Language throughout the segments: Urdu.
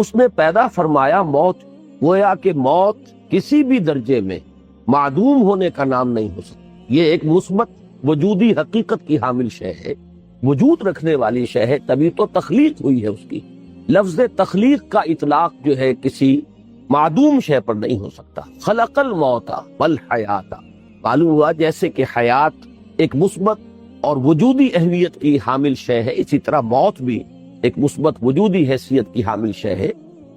اس نے پیدا فرمایا موت، گویا کہ موت کسی بھی درجے میں معدوم ہونے کا نام نہیں ہو سکتی۔ یہ ایک مثبت وجودی حقیقت کی حامل شے ہے، وجود رکھنے والی شے ہے، تبھی تو تخلیق ہوئی ہے اس کی۔ لفظ تخلیق کا اطلاق جو ہے کسی معدوم شے پر نہیں ہو سکتا۔ خلق الموت والحیات، معلوم ہوا جیسے کہ حیات ایک مثبت اور وجودی اہمیت کی حامل شے ہے، اسی طرح موت بھی ایک مثبت وجودی حیثیت کی حامل شے ہے۔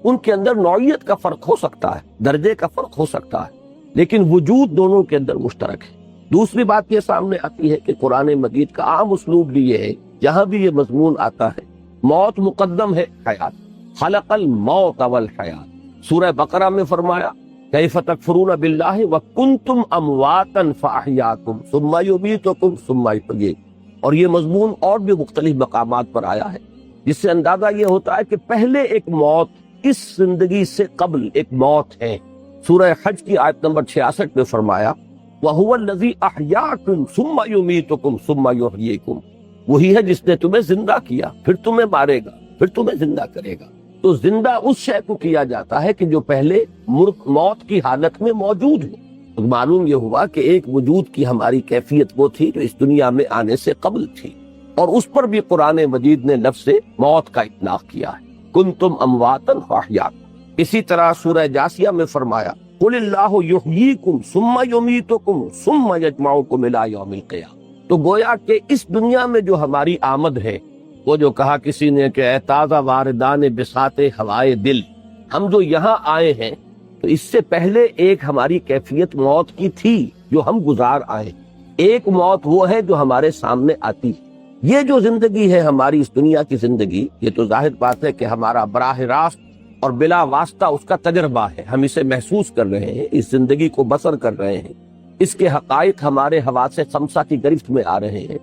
ان کے اندر نوعیت کا فرق ہو سکتا ہے، درجے کا فرق ہو سکتا ہے، لیکن وجود دونوں کے اندر مشترک ہے۔ دوسری بات یہ سامنے آتی ہے کہ قرآن مجید کا عام اسلوب بھی یہ ہے، جہاں بھی یہ مضمون آتا ہے موت مقدم ہے حیات، خلق الموت والحیات۔ سورہ بقرہ میں فرمایا کیف تکفرون باللہ وکنتم امواتا فاحیاکم ثم یمیتکم ثم یحییکم، اور یہ مضمون اور بھی مختلف مقامات پر آیا ہے، جس سے اندازہ یہ ہوتا ہے کہ پہلے ایک موت اس زندگی سے قبل ایک موت ہے۔ سورہ حج کی آیت نمبر 66 میں فرمایا وَهُوَ الَّذِي أَحْيَاكُمْ ثُمَّ يُمِيتُكُمْ ثُمَّ يُحْيِيكُمْ، وہی ہے جس نے تمہیں زندہ کیا پھر تمہیں مارے گا پھر تمہیں زندہ کرے گا۔ تو زندہ اس شے کو کیا جاتا ہے کہ جو پہلے موت کی حالت میں موجود ہے۔ تو معلوم یہ ہوا کہ ایک وجود کی ہماری کیفیت وہ تھی جو اس دنیا میں آنے سے قبل تھی، اور اس پر بھی قرآن مجید نے لفظ موت کا اطلاق کیا ہے، کنتم امواتا فاحیاکم۔ اسی طرح سورہ جاثیہ میں فرمایا قل اللہ یحییکم ثم یمیتکم ثم یجمعکم الی یوم القیامہ۔ تو گویا کہ اس دنیا میں جو ہماری آمد ہے، وہ جو کہا کسی نے کہ اے تازہ واردان بساط ہوائے دل، ہم جو یہاں آئے ہیں تو اس سے پہلے ایک ہماری کیفیت موت کی تھی جو ہم گزار آئے۔ ایک موت وہ ہے جو ہمارے سامنے آتی ہے۔ یہ جو زندگی ہے ہماری اس دنیا کی زندگی، یہ تو ظاہر بات ہے کہ ہمارا براہ راست اور بلا واسطہ اس کا تجربہ ہے، ہم اسے محسوس کر رہے ہیں، اس زندگی کو بسر کر رہے ہیں، اس کے حقائق ہمارے حواس خمسہ کی گرفت میں آ رہے ہیں،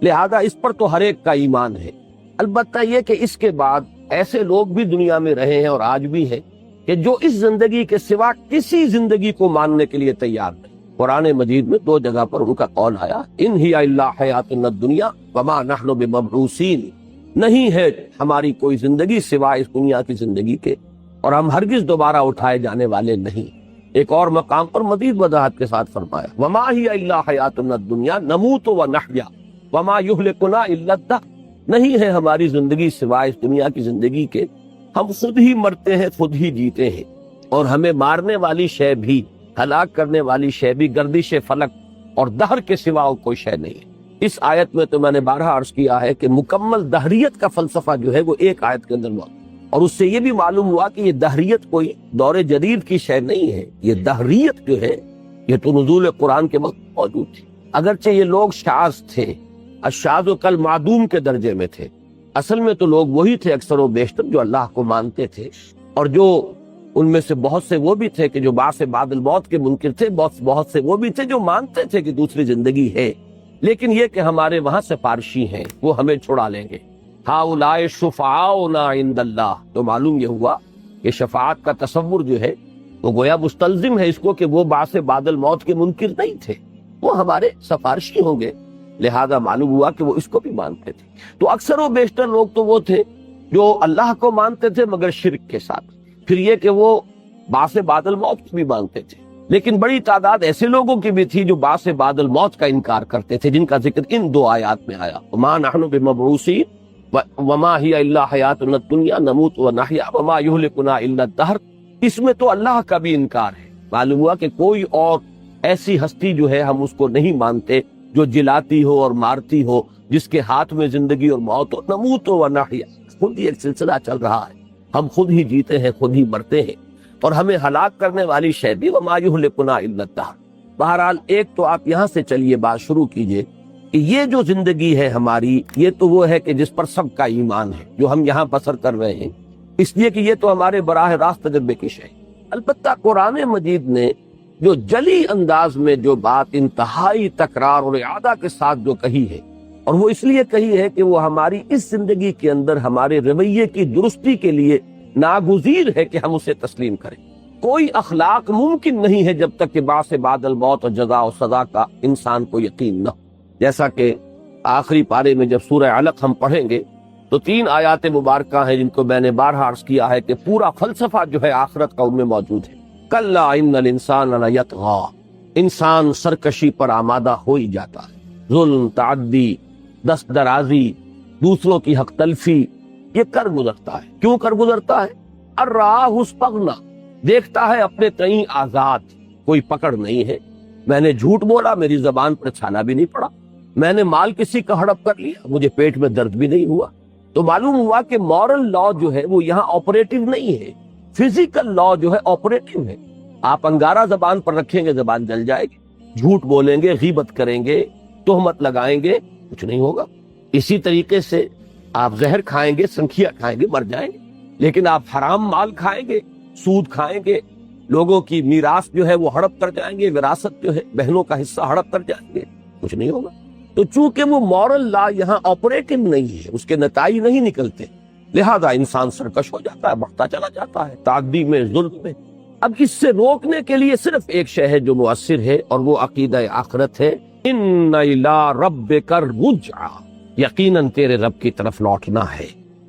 لہذا اس پر تو ہر ایک کا ایمان ہے۔ البتہ یہ کہ اس کے بعد ایسے لوگ بھی دنیا میں رہے ہیں اور آج بھی ہیں کہ جو اس زندگی کے سوا کسی زندگی کو ماننے کے لیے تیار نہیں۔ قرآن مجید میں 2 جگہ پر ان کا قول آیا ان ہی الا حیاتنا الدنیا وما نحن بمبعوثین، نہیں ہے ہماری کوئی زندگی سوا اس دنیا کی زندگی کے، اور ہم ہرگز دوبارہ اٹھائے جانے والے نہیں۔ ایک اور مقام پر مزید وضاحت کے ساتھ فرمایا وما ہی الا حیاتنا الدنیا نموت ونحیا وما یہلکنا الا الدہر، نہیں ہے ہماری زندگی سوائے اس دنیا کی زندگی کے، ہم خود ہی مرتے ہیں خود ہی جیتے ہیں، اور ہمیں مارنے والی شے بھی، ہلاک کرنے والی شے بھی گردش فلک اور دہر کے سوا کوئی شے نہیں ہے۔ اس آیت میں تو میں نے بارہا عرض کیا ہے کہ مکمل دہریت کا فلسفہ جو ہے وہ ایک آیت کے اندر موجود، اور اس سے یہ بھی معلوم ہوا کہ یہ دہریت کوئی دور جدید کی شے نہیں ہے، یہ دہریت جو ہے یہ تو نزول قرآن کے وقت موجود تھی۔ اگرچہ یہ لوگ شاذ تھے، الشاذ کل معدوم کے درجے میں تھے، اصل میں تو لوگ وہی تھے اکثر و بیشتر جو اللہ کو مانتے تھے، اور جو ان میں سے بہت سے وہ بھی تھے کہ جو بعث بعد الموت کے منکر تھے، بہت سے وہ بھی تھے جو مانتے تھے کہ دوسری زندگی ہے، لیکن یہ کہ ہمارے وہاں سفارشی ہیں وہ ہمیں چھڑا لیں گے۔ ہؤلاء شفعاؤنا عند اللہ، تو معلوم یہ ہوا کہ شفاعت کا تصور جو ہے وہ گویا مستلزم ہے اس کو کہ وہ بعث بعد الموت کے منکر نہیں تھے، وہ ہمارے سفارشی ہوں گے، لہذا معلوم ہوا کہ وہ اس کو بھی مانتے تھے۔ تو اکثر و بیشتر لوگ تو وہ تھے جو اللہ کو مانتے تھے مگر شرک کے ساتھ، پھر یہ کہ وہ بعث بعد الموت کو بھی مانتے تھے، لیکن بڑی تعداد ایسے لوگوں کی بھی تھی جو بعث بعد الموت کا انکار کرتے تھے، جن کا ذکر ان 2 آیات میں آیا وما نحن بمبعوثین وما ہی الا حیاتنا الدنیا نموت ونحیا وما یہلکنا الا الدہر۔ اس میں تو اللہ کا بھی انکار ہے، معلوم ہوا کہ کوئی اور ایسی ہستی جو ہے ہم اس کو نہیں مانتے جو جلاتی ہو اور مارتی ہو، جس کے ہاتھ میں زندگی اور موت ہو، نموت ونحیا، خود ہی ایک سلسلہ چل رہا ہے، ہم خود ہی جیتے ہیں خود ہی مرتے ہیں، اور ہمیں ہلاک کرنے والی شے بھی وما یہلکنا الا الدہر۔ بہرحال ایک تو آپ یہاں سے چلیے بات شروع کیجئے کہ یہ جو زندگی ہے ہماری، یہ تو وہ ہے کہ جس پر سب کا ایمان ہے، جو ہم یہاں بسر کر رہے ہیں، اس لیے کہ یہ تو ہمارے براہ راست تجربے کی شے ہے۔ البتہ قرآن مجید نے جو جلی انداز میں جو بات انتہائی تکرار اور اعادہ کے ساتھ جو کہی ہے، اور وہ اس لیے کہی ہے کہ وہ ہماری اس زندگی کے اندر ہمارے رویے کی درستی کے لیے ناگزیر ہے کہ ہم اسے تسلیم کریں۔ کوئی اخلاق ممکن نہیں ہے جب تک کہ بعث بعد الموت اور جزا و سزا کا انسان کو یقین نہ ہو، جیسا کہ آخری پارے میں جب سورہ علق ہم پڑھیں گے تو 3 آیات مبارکہ ہیں جن کو میں نے بارہا عرض کیا ہے کہ پورا فلسفہ جو ہے آخرت کا ان میں موجود ہے۔ کلا ان الانسان لیطغی، انسان سرکشی پر آمادہ ہو ہی جاتا ہے، ظلم، تعدی، دست درازی، دوسروں کی حق تلفی، یہ کر گزرتا ہے۔ کیوں کر گزرتا ہے؟ الراہ استغنی، دیکھتا ہے اپنے تئیں آزاد، کوئی پکڑ نہیں ہے۔ میں نے جھوٹ بولا، میری زبان پر چھالا بھی نہیں پڑا، میں نے مال کسی کا ہڑپ کر لیا، مجھے پیٹ میں درد بھی نہیں ہوا۔ تو معلوم ہوا کہ مورل لا جو ہے وہ یہاں آپریٹو نہیں ہے، فزیکل لا جو ہے آپریٹو ہے۔ آپ انگارہ زبان پر رکھیں گے زبان جل جائے گی، جھوٹ بولیں گے، غیبت کریں گے، تہمت لگائیں گے، کچھ نہیں ہوگا۔ اسی طریقے سے آپ زہر کھائیں گے، سنکھیا کھائیں گے، مر جائیں گے، لیکن آپ حرام مال کھائیں گے، سود کھائیں گے، لوگوں کی میراث جو ہے وہ ہڑپ کر جائیں گے، وراثت جو ہے بہنوں کا حصہ ہڑپ کر جائیں گے، کچھ نہیں ہوگا۔ تو چونکہ وہ مورل لا یہاں آپریٹو نہیں ہے، اس کے نتائج نہیں نکلتے، لہذا انسان سرکش ہو جاتا ہے، بڑھتا چلا جاتا ہے تعدی میں، ظلم میں۔ اب اس سے روکنے کے لیے صرف ایک شے ہے جو مؤثر ہے، اور وہ عقیدہ آخرت ہے۔ ان الی ربک الرجعی، یقیناً تیرے رب کی طرف لوٹنا ہے۔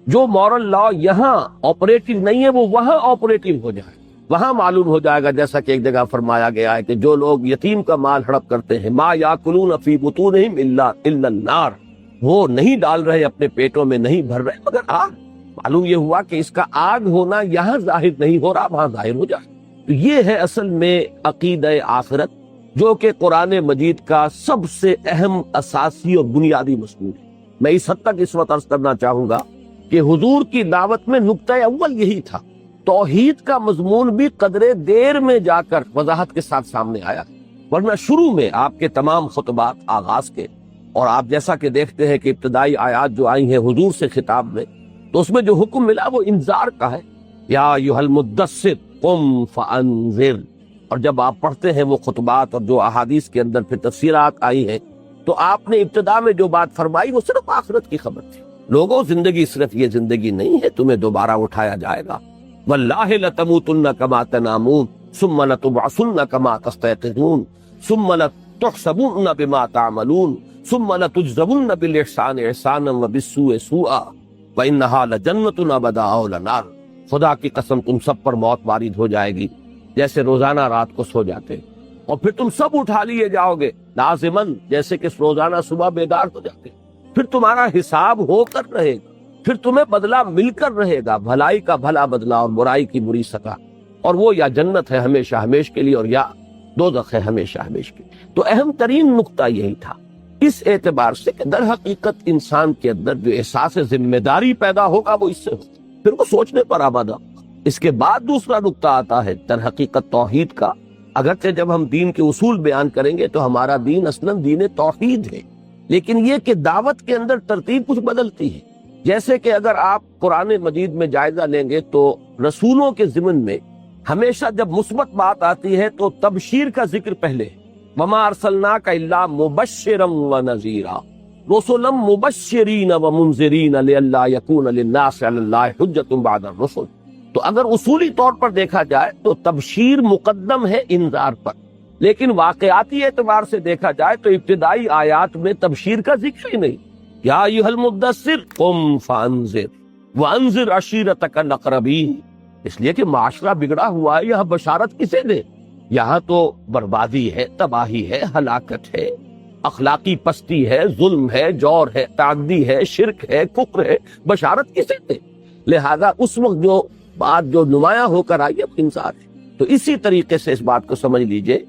جو مورل لا یہاں آپریٹو نہیں ہے وہ وہاں آپریٹو ہو جائے، وہاں معلوم ہو جائے گا، جیسا کہ ایک جگہ فرمایا گیا ہے کہ جو لوگ یتیم کا مال ہڑپ کرتے ہیں، ما یاکلون فی بطونہم الا النار، وہ نہیں ڈال رہے اپنے پیٹوں میں، نہیں بھر رہے مگر آگ۔ معلوم یہ ہوا کہ اس کا آگ ہونا یہاں ظاہر نہیں ہو رہا، وہاں ظاہر ہو جائے۔ تو یہ ہے اصل میں عقیدہ آخرت، جو کہ قرآن مجید کا سب سے اہم، اساسی اور بنیادی مضمون ہے۔ میں اس حد تک اس وقت عرض کرنا چاہوں گا کہ حضور کی دعوت میں نقطہ اول یہی تھا۔ توحید کا مضمون بھی قدرے دیر میں جا کر وضاحت کے ساتھ سامنے آیا، ورنہ شروع میں آپ کے تمام خطبات آغاز کے، اور آپ جیسا کہ دیکھتے ہیں کہ ابتدائی آیات جو آئی ہیں حضور سے خطاب میں، تو اس میں جو حکم ملا وہ انذار کا ہے، یا ایھا المدثر قم فانذر۔ اور جب آپ پڑھتے ہیں وہ خطبات اور جو احادیث کے اندر پھر تفسیرات آئی ہیں، تو آپ نے ابتدا میں جو بات فرمائی وہ صرف آخرت کی خبر تھی۔ لوگوں، زندگی صرف یہ زندگی نہیں ہے، تمہیں دوبارہ اٹھایا جائے گا۔ واللہ لتموتن کما تنامون ثم لتبعثن کما تستيقظون ثم لتحسبن بما تعملون ثم لتجزون بالاحسان احسانا وبالسوء سوءا وانها لجنۃ ابدا او لنار۔ خدا کی قسم تم سب پر موت وارد ہو جائے گی جیسے روزانہ رات کو سو جاتے، اور پھر تم سب اٹھا لیے جاؤ گے لازماً، جیسے کہ روزانہ صبح بیدار ہو جاتے، پھر تمہارا حساب ہو کر رہے گا، پھر تمہیں بدلہ مل کر رہے گا، بھلائی کا بھلا بدلہ اور برائی کی بری سزا، اور وہ یا جنت ہے ہمیشہ ہمیش کے لیے اور یا دوزخ ہے ہمیشہ ہمیش کے لیے۔ تو اہم ترین نقطہ یہی تھا، اس اعتبار سے کہ در حقیقت انسان کے اندر جو احساس ذمہ داری پیدا ہوگا وہ اس سے ہوگا، پھر وہ سوچنے پر آمادہ ہوگا۔ اس کے بعد دوسرا نقطہ آتا ہے در حقیقت توحید کا۔ اگرچہ جب ہم دین کے اصول بیان کریں گے تو ہمارا دین اصلاً دین توحید ہے، لیکن یہ کہ دعوت کے اندر ترتیب کچھ بدلتی ہے۔ جیسے کہ اگر آپ قرآن مجید میں جائزہ لیں گے تو رسولوں کے ضمن میں ہمیشہ جب مثبت بات آتی ہے تو تبشیر کا ذکر پہلے، وما ارسلناک الا مبشرا ونذیرا، رسلا مبشرین ومنذرین لئلا یکون للناس علی اللہ حجۃ بعد الرسل۔ تو اگر اصولی طور پر دیکھا جائے تو تبشیر مقدم ہے انذار پر، لیکن واقعاتی اعتبار سے دیکھا جائے تو ابتدائی آیات میں تبشیر کا ذکر ہی نہیں۔ یا ایھا المدثر قم فانذر وانذر عشیرتک الاقربین، اس لیے کہ معاشرہ بگڑا ہوا ہے، یہاں بشارت کسے دے؟ یہاں تو بربادی ہے، تباہی ہے، ہلاکت ہے، اخلاقی پستی ہے، ظلم ہے، جور ہے، تعدی ہے، شرک ہے، کفر ہے، بشارت کسے دے؟ لہذا اس وقت جو بات جو نمایاں ہو کر آئی ہے وہ انذار ہے۔ تو اسی طریقے سے اس بات کو سمجھ لیجئے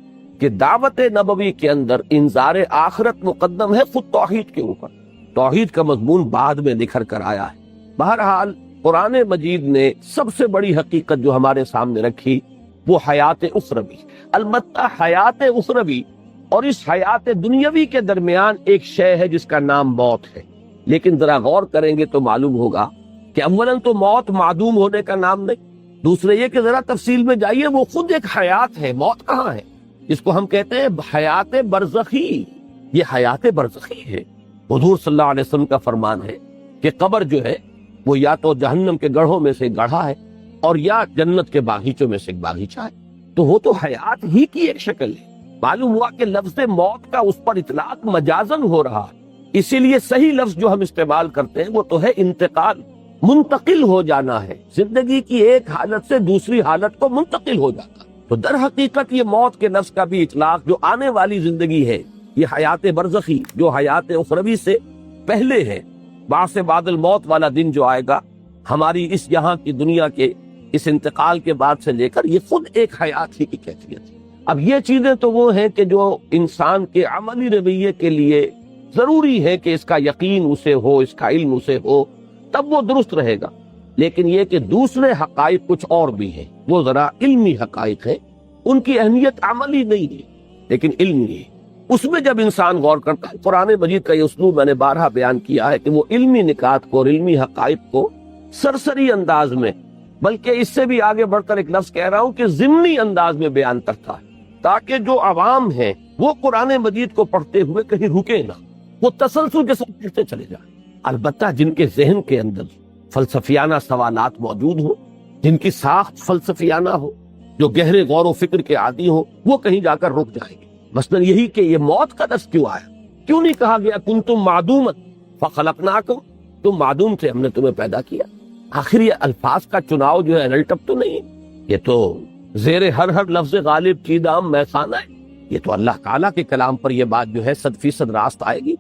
کہ دعوت نبوی کے اندر انذار آخرت مقدم ہے خود توحید کے اوپر، توحید کا مضمون بعد میں نکھر کر آیا ہے۔ بہرحال قرآن مجید نے سب سے بڑی حقیقت جو ہمارے سامنے رکھی وہ حیات اخروی، البتہ حیات اخروی اور اس حیات دنیاوی کے درمیان ایک شے ہے جس کا نام موت ہے۔ لیکن ذرا غور کریں گے تو معلوم ہوگا کہ اولاً تو موت معدوم ہونے کا نام نہیں، دوسرے یہ کہ ذرا تفصیل میں جائیے، وہ خود ایک حیات ہے۔ موت کہاں ہے؟ جس کو ہم کہتے ہیں حیات برزخی، یہ حیات برزخی ہے۔ حضور صلی اللہ علیہ وسلم کا فرمان ہے کہ قبر جو ہے وہ یا تو جہنم کے گڑھوں میں سے گڑھا ہے اور یا جنت کے باغیچوں میں سے ایک باغیچہ ہے، تو وہ تو حیات ہی کی ایک شکل ہے۔ معلوم ہوا کہ لفظ موت کا اس پر اطلاق مجازن ہو رہا ہے، اسی لیے صحیح لفظ جو ہم استعمال کرتے ہیں وہ تو ہے انتقال، منتقل ہو جانا ہے، زندگی کی ایک حالت سے دوسری حالت کو منتقل ہو جاتا ہے۔ تو در حقیقت یہ موت کے لفظ کا بھی اطلاق جو آنے والی زندگی ہے، یہ حیات برزخی جو حیات اخروی سے پہلے ہے، بعث بعد الموت والا دن جو آئے گا ہماری اس یہاں کی دنیا کے اس انتقال کے بعد سے لے کر، یہ خود ایک حیات ہی کی کیفیت ہے۔ اب یہ چیزیں تو وہ ہیں کہ جو انسان کے عملی رویے کے لیے ضروری ہے کہ اس کا یقین اسے ہو، اس کا علم اسے ہو، تب وہ درست رہے گا۔ لیکن یہ کہ دوسرے حقائق کچھ اور بھی ہیں، وہ ذرا علمی حقائق ہیں، ان کی اہمیت عملی نہیں ہے لیکن علمی ہے۔ اس میں جب انسان غور کرتا ہے، قرآن مجید کا یہ اسلوب میں نے بارہا بیان کیا ہے کہ وہ علمی نکات کو اور علمی حقائق کو سرسری انداز میں، بلکہ اس سے بھی آگے بڑھ کر ایک لفظ کہہ رہا ہوں کہ ضمنی انداز میں بیان کرتا ہے، تاکہ جو عوام ہیں وہ قرآن مجید کو پڑھتے ہوئے کہیں رکے نہ، وہ تسلسل کے ساتھ پڑھتے چلے جائیں۔ البتہ جن کے ذہن کے اندر فلسفیانہ سوالات موجود ہوں، جن کی ساخت فلسفیانہ ہو، جو گہرے غور و فکر کے عادی ہوں، وہ کہیں جا کر رک جائیں گے۔ مثلا یہی کہ یہ موت کا لفظ کیوں آیا، کیوں نہیں کہا گیا کنتم معدوما فخلقناکم، تم معدوم تھے ہم نے تمہیں پیدا کیا۔ آخر یہ الفاظ کا چناؤ جو ہے الٹپ تو نہیں، یہ تو زیر ہر لفظ غالب چیدام میں خانہ ہے۔ یہ تو اللہ تعالیٰ کے کلام پر یہ بات جو ہے 100% راست آئے گی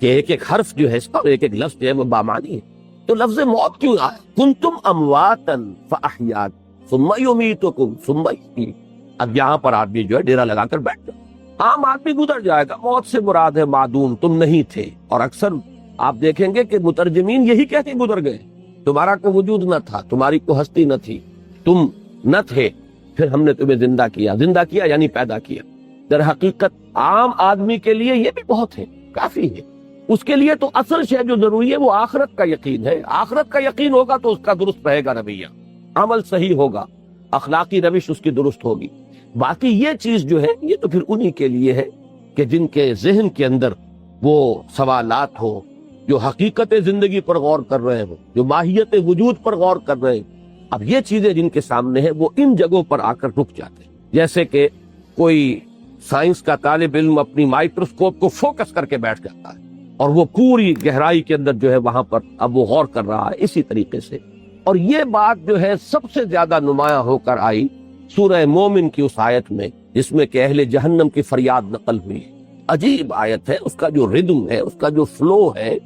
کہ ایک ایک حرف جو ہے اس کا اور ایک ایک لفظ جو ہے وہ بامانی ہے۔ تو لفظ موت کیوں آیا؟ کنتم امواتا فاحیاکم ثم یمیتکم ثم یحییکم۔ اب یہاں پر آدمی جو ہے ڈیرا لگا کر بیٹھ جائے، عام آدمی گزر جائے گا، موت سے مراد ہے معدوم، تم نہیں تھے۔ اور اکثر آپ دیکھیں گے کہ مترجمین یہی کہہ کے گزر گئے، تمہارا کوئی وجود نہ تھا، تمہاری کوئی ہستی نہ تھی، تم نہ تھے، پھر ہم نے تمہیں زندہ کیا یعنی پیدا کیا۔ در حقیقت عام آدمی کے لیے یہ بھی بہت ہے، کافی ہے۔ اس کے لیے تو اصل شے جو ضروری ہے وہ آخرت کا یقین ہے۔ آخرت کا یقین ہوگا تو اس کا درست رہے گا رویہ، عمل صحیح ہوگا، اخلاقی روش اس کی درست ہوگی۔ باقی یہ چیز جو ہے یہ تو پھر انہی کے لیے ہے کہ جن کے ذہن کے اندر وہ سوالات ہو، جو حقیقت زندگی پر غور کر رہے ہوں، جو ماہیت وجود پر غور کر رہے ہیں۔ اب یہ چیزیں جن کے سامنے ہیں وہ ان جگہوں پر آ کر رک جاتے ہیں، جیسے کہ کوئی سائنس کا طالب علم اپنی مائکروسکوپ کو فوکس کر کے بیٹھ جاتا ہے اور وہ پوری گہرائی کے اندر جو ہے وہاں پر اب وہ غور کر رہا ہے اسی طریقے سے۔ اور یہ بات جو ہے سب سے زیادہ نمایاں ہو کر آئی سورہ مومن کی اس آیت میں، جس میں کہ اہل جہنم کی فریاد نقل ہوئی۔ عجیب آیت ہے، اس کا جو ردم ہے، اس کا جو فلو ہے،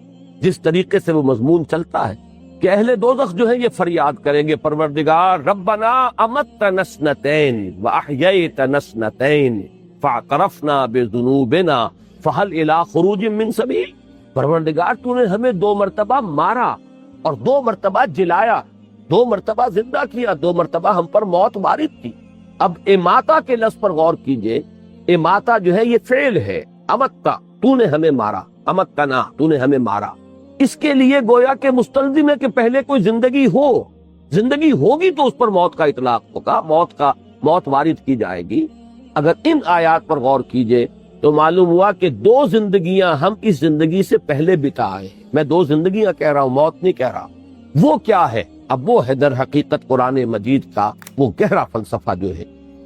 جس طریقے سے وہ مضمون چلتا ہے کہ اہل دوزخ جو ہے یہ فریاد کریں گے، پروردگار ربنا امتنا اثنتین واحییتنا اثنتین فاعترفنا بذنوبنا فہل الی خروج من سبیل۔ پروردگار تو نے ہمیں 2 مرتبہ مارا اور 2 مرتبہ جلایا، 2 مرتبہ زندہ کیا، 2 مرتبہ ہم پر موت وارد کی۔ اب اماتا کے لفظ پر غور کیجئے، اماتا جو ہے یہ فعل ہے، امتا تو نے ہمیں مارا، امتنا تو نے ہمیں مارا۔ اس کے لیے گویا کہ مستلزم ہے کہ پہلے کوئی زندگی ہو، زندگی ہوگی تو اس پر موت کا اطلاق ہوگا، موت وارد کی جائے گی۔ اگر ان آیات پر غور کیجئے تو معلوم ہوا کہ 2 زندگیاں ہم اس زندگی سے پہلے بتا آئے ہیں۔ میں 2 زندگیاں کہہ رہا ہوں، موت نہیں کہہ رہا۔ وہ کیا ہے؟ اب وہ ہے در حقیقت قرآن مجید کا وہ گہرا فلسفہ جو ہے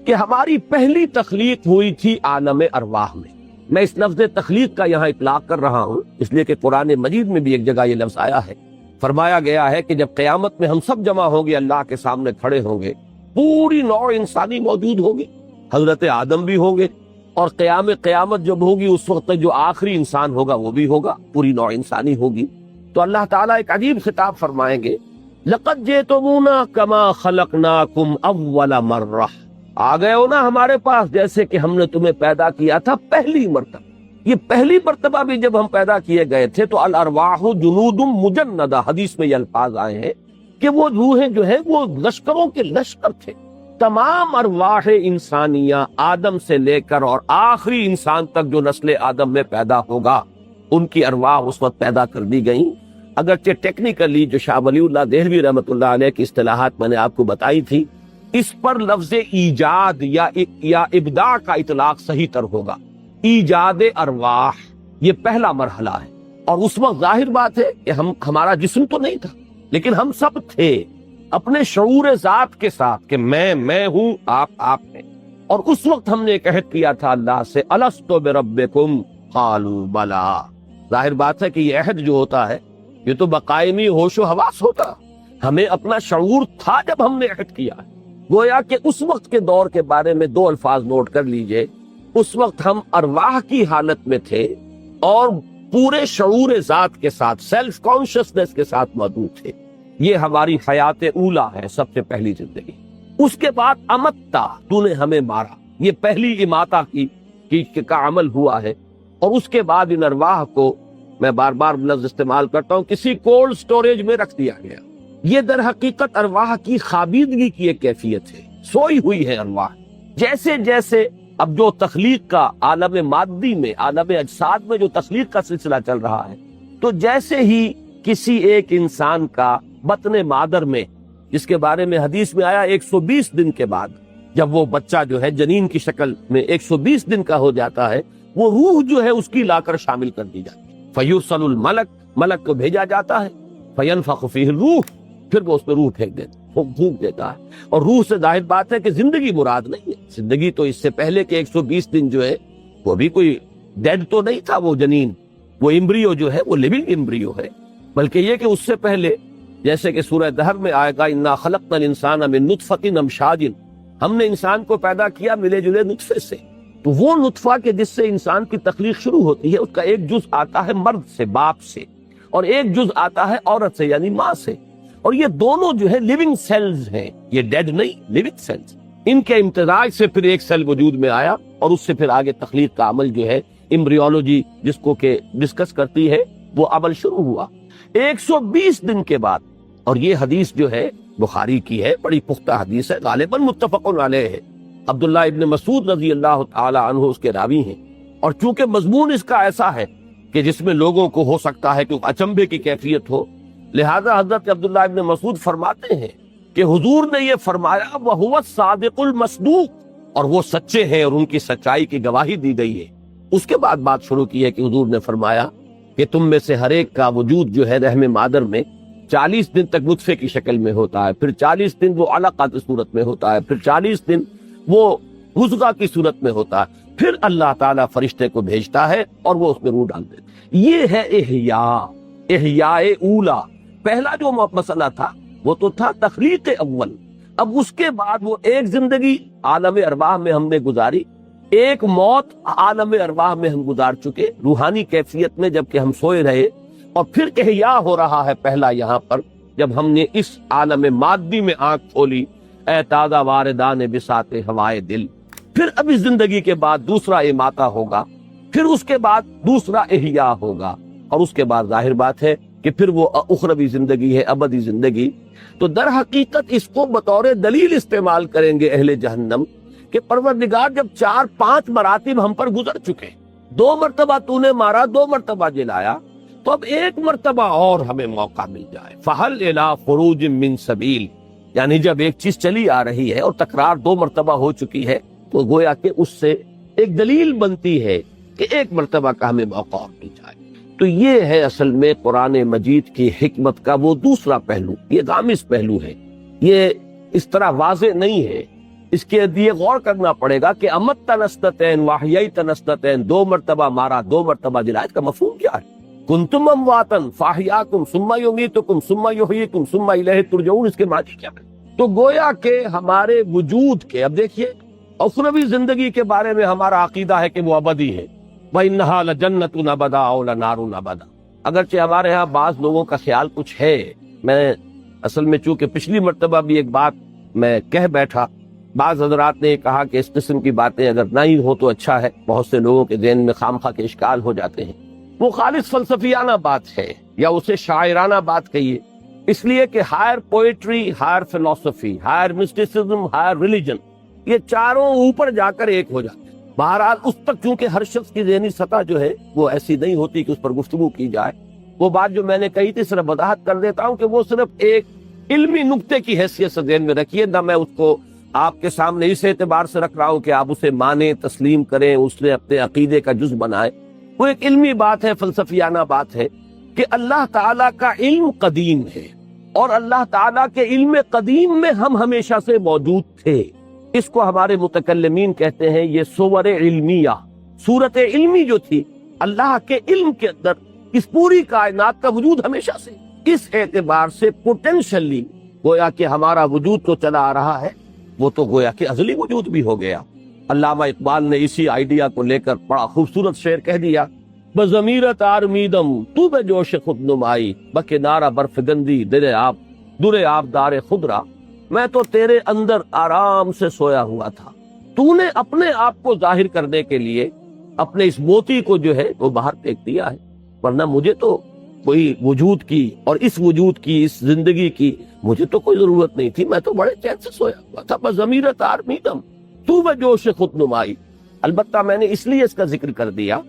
کہ ہماری پہلی تخلیق ہوئی تھی عالم ارواح میں۔ میں اس لفظ تخلیق کا یہاں اطلاق کر رہا ہوں اس لیے کہ قرآن مجید میں بھی ایک جگہ یہ لفظ آیا ہے، فرمایا گیا ہے کہ جب قیامت میں ہم سب جمع ہوں گے، اللہ کے سامنے کھڑے ہوں گے، پوری نوع انسانی موجود ہوگی، حضرت آدم بھی ہوں گے، اور قیامت جب ہوگی اس وقت جو آخری انسان ہوگا وہ بھی ہوگا، پوری نوع انسانی ہوگی۔ تو اللہ تعالیٰ ایک عجیب خطاب فرمائیں گے، لقد جئتمونا کما خلقناکم اول مرہ، آ گئے ہو نا ہمارے پاس جیسے کہ ہم نے تمہیں پیدا کیا تھا پہلی مرتبہ۔ یہ پہلی مرتبہ بھی جب ہم پیدا کیے گئے تھے تو الارواح جنود مجندہ، حدیث میں یہ الفاظ آئے ہیں کہ وہ روحیں جو ہیں وہ لشکروں کے لشکر تھے۔ تمام ارواح انسانیہ آدم سے لے کر اور آخری انسان تک جو نسل آدم میں پیدا ہوگا ان کی ارواح اس وقت پیدا کر دی گئیں۔ اگرچہ ٹیکنیکلی جو شاہ ولی اللہ دہلوی رحمۃ اللہ علیہ کی اصطلاحات میں نے آپ کو بتائی تھی، اس پر لفظ ایجاد یا ابداع کا اطلاق صحیح تر ہوگا۔ ایجاد ارواح یہ پہلا مرحلہ ہے، اور اس وقت ظاہر بات ہے کہ ہمارا جسم تو نہیں تھا لیکن ہم سب تھے اپنے شعور ذات کے ساتھ کہ میں ہوں، آپ ہیں۔ اور اس وقت ہم نے ایک عہد کیا تھا اللہ سے، الستو بربکم قالوا بلا، ظاہر بات ہے کہ یہ عہد جو ہوتا ہے یہ تو بقائمی ہوش و حواس ہوتا، ہمیں اپنا شعور تھا جب ہم نے عہد کیا ہے۔ گویا کہ اس وقت کے دور کے بارے میں دو الفاظ نوٹ کر لیجئے، اس وقت ہم ارواح کی حالت میں تھے اور پورے شعور ذات کے ساتھ، سیلف کانشسنس کے ساتھ موجود تھے۔ یہ ہماری حیات اولا ہے، سب سے پہلی زندگی۔ اس کے بعد امتا، تو نے ہمیں مارا، یہ پہلی اماتہ کا عمل ہوا ہے۔ اور اس کے بعد ان ارواح کو، میں بار بار لفظ استعمال کرتا ہوں، کسی کولڈ سٹوریج میں رکھ دیا گیا۔ یہ در حقیقت ارواح کی خابیدگی کی ایک کیفیت ہے، سوئی ہوئی ہے ارواح۔ جیسے جیسے اب جو تخلیق کا عالم مادی میں، عالم اجساد میں جو تخلیق کا سلسلہ چل رہا ہے، تو جیسے ہی کسی ایک انسان کا بطن مادر میں، جس کے بارے میں حدیث میں آیا 120 دن کے بعد جب وہ بچہ جو ہے جنین کی شکل میں 120 دن کا ہو جاتا ہے، وہ روح جو ہے اس کی لا کر شامل کر دی جاتی ہے۔ فیرسل الملک، ملک کو بھیجا جاتا ہے، فینفخ فیہ الروح، پھر وہ اس پہ روح پھینک دیتا، وہ پھونک دیتا ہے۔ اور روح سے ظاہر بات ہے کہ زندگی مراد نہیں ہے، زندگی تو اس سے پہلے کہ 120 دن جو ہے وہ بھی کوئی ڈیڈ تو نہیں تھا، وہ جنین، وہ امبریو جو ہے وہ لیونگ امبریو ہے، بلکہ یہ کہ اس سے پہلے جیسے کہ سورہ دہر میں آئے گا، انا خلقنا الانسان من نطفۃ امشاج، ہم نے انسان کو پیدا کیا ملے جلے نطفے سے۔ تو وہ نطفہ کے جس سے انسان کی تخلیق شروع ہوتی ہے، اس کا ایک جز آتا ہے مرد سے، باپ سے، اور ایک جز آتا ہے عورت سے یعنی ماں سے۔ اور یہ دونوں جو ہے لیونگ سیلز ہیں، یہ ڈیڈ نہیں، لیونگ سیلز۔ ان کے امتزاج سے پھر ایک سیل وجود میں آیا، اور اس سے پھر آگے تخلیق کا عمل جو ہے، ایمبریولوجی جس کو کہ ڈسکس کرتی ہے، وہ عمل شروع ہوا 120 دن کے بعد۔ اور یہ حدیث جو ہے بخاری کی ہے، بڑی پختہ حدیث ہے، غالباً متفق علیہ ہے۔ عبداللہ ابن مسعود رضی اللہ تعالی عنہ اس کے راوی ہیں، اور چونکہ مضمون اس کا ایسا ہے کہ جس میں لوگوں کو ہو سکتا ہے کہ اچنبھے کی کیفیت ہو، لہذا حضرت عبداللہ ابن مسعود فرماتے ہیں کہ حضور نے یہ فرمایا وَهُوَ الصَّادِقُ الْمَصْدُوقُ، اور وہ سچے ہیں اور ان کی سچائی کی گواہی دی گئی ہے۔ اس کے بعد بات شروع کی ہے کہ حضور نے فرمایا کہ تم میں سے ہر ایک کا وجود جو ہے رحم مادر میں 40 دن تک نطفے کی شکل میں ہوتا ہے، پھر 40 دن وہ علقہ کی صورت میں ہوتا ہے، پھر 40 دن وہ مضغہ کی صورت میں ہوتا ہے، پھر اللہ تعالیٰ فرشتے کو بھیجتا ہے اور وہ اس میں روح ڈال دیتا ہے۔ یہ ہے احیاء اولا۔ پہلا جو مسئلہ تھا وہ تو تھا تخلیق اول، اب اس کے بعد وہ ایک زندگی عالم ارواح میں ہم نے گزاری، ایک موت عالم ارواح میں ہم گزار چکے روحانی کیفیت میں جبکہ ہم سوئے رہے، اور پھر احیاء ہو رہا ہے پہلا یہاں پر جب ہم نے اس عالم مادی میں آنکھ کھولی، اے تازہ واردان بساط ہوائے دل۔ پھر اب اس زندگی کے بعد دوسرا اماتہ ہوگا، پھر اس کے بعد دوسرا احیاء ہوگا، اور اس کے بعد ظاہر بات ہے کہ پھر وہ اخروی زندگی ہے، ابدی زندگی۔ تو در حقیقت اس کو بطور دلیل استعمال کریں گے اہل جہنم کہ پروردگار جب 4-5 مراتب ہم پر گزر چکے، 2 مرتبہ تو نے مارا، 2 مرتبہ جلایا، تو اب ایک مرتبہ اور ہمیں موقع مل جائے، فَهَلْ إِلَىٰ خُرُوجٍ مِّن سَبِيلٍ، یعنی جب ایک چیز چلی آ رہی ہے اور تکرار 2 مرتبہ ہو چکی ہے تو گویا کہ اس سے ایک دلیل بنتی ہے کہ ایک مرتبہ کا ہمیں موقع اور مل جائے۔ تو یہ ہے اصل میں قرآن مجید کی حکمت کا وہ دوسرا پہلو، یہ غامض پہلو ہے، یہ اس طرح واضح نہیں ہے، اس کے لیے غور کرنا پڑے گا کہ امت تنستتین واحیی تنستتین، 2 مرتبہ مارا 2 مرتبہ جلایا، کا مفہوم کیا ہے؟ کنتم امواتن فاحیاکم ثم یمیتکم ثم یحییکم ثم الیہ ترجعون، اس کے معنی کیا ہے؟ تو گویا کہ ہمارے وجود کے، اب دیکھیے اخروی زندگی کے بارے میں ہمارا عقیدہ ہے کہ وہ ابدی ہے، وَإِنَّهَا لَجَنَّةٌ أَبَدًا أَوْ لَنَارٌ أَبَدًا، اگرچہ ہمارے ہاں بعض لوگوں کا خیال کچھ ہے، میں اصل میں چونکہ پچھلی مرتبہ بھی ایک بات میں کہہ بیٹھا، بعض حضرات نے کہا کہ اس قسم کی باتیں اگر نہیں ہو تو اچھا ہے، بہت سے لوگوں کے ذہن میں خامخواہ کے اشکال ہو جاتے ہیں، وہ خالص فلسفیانہ بات ہے یا اسے شاعرانہ بات کہیے، اس لیے کہ ہائر پوئٹری، ہائر فلسفی، ہائر مسٹیسزم، ہائر ریلیجن، یہ چاروں اوپر جا کر ایک ہو جاتے ہیں۔ بہرحال اس تک چونکہ ہر شخص کی ذہنی سطح جو ہے وہ ایسی نہیں ہوتی کہ اس پر گفتگو کی جائے، وہ بات جو میں نے کہی تھی صرف وضاحت کر دیتا ہوں کہ وہ صرف ایک علمی نقطے کی حیثیت سے ذہن میں رکھیے، نہ میں اس کو آپ کے سامنے اس اعتبار سے رکھ رہا ہوں کہ آپ اسے مانیں، تسلیم کریں، اس نے اپنے عقیدے کا جز بنائیں۔ وہ ایک علمی بات ہے، فلسفیانہ بات ہے کہ اللہ تعالیٰ کا علم قدیم ہے، اور اللہ تعالیٰ کے علم قدیم میں ہم ہمیشہ سے موجود تھے۔ اس کو ہمارے متکلمین کہتے ہیں یہ صور علمیہ، صورت علمی جو تھی اللہ کے علم کے اندر اس پوری کائنات کا وجود ہمیشہ سے، اس اعتبار سے پوٹینشلی گویا کہ ہمارا وجود تو چلا آ رہا ہے، وہ تو گویا کہ ازلی وجود بھی ہو گیا۔ علامہ اقبال نے اسی آئیڈیا کو لے کر بڑا خوبصورت شعر کہہ دیا، بضمیرت آرمیدم تو بے جوش خود نمائی، بکنارہ برف گندی در آپ دار خود را، میں تو تیرے اندر آرام سے سویا ہوا تھا، تو نے اپنے آپ کو ظاہر کرنے کے لیے اپنے اس موتی کو جو ہے وہ باہر پھینک دیا ہے، ورنہ مجھے تو کوئی وجود کی اور اس وجود کی، اس زندگی کی مجھے تو کوئی ضرورت نہیں تھی، میں تو بڑے چین سے سویا ہوا تھا۔ بضمیرت آرمیدم تو بے جوش خود نمائی۔ البتہ میں نے اس لیے اس کا ذکر کر دیا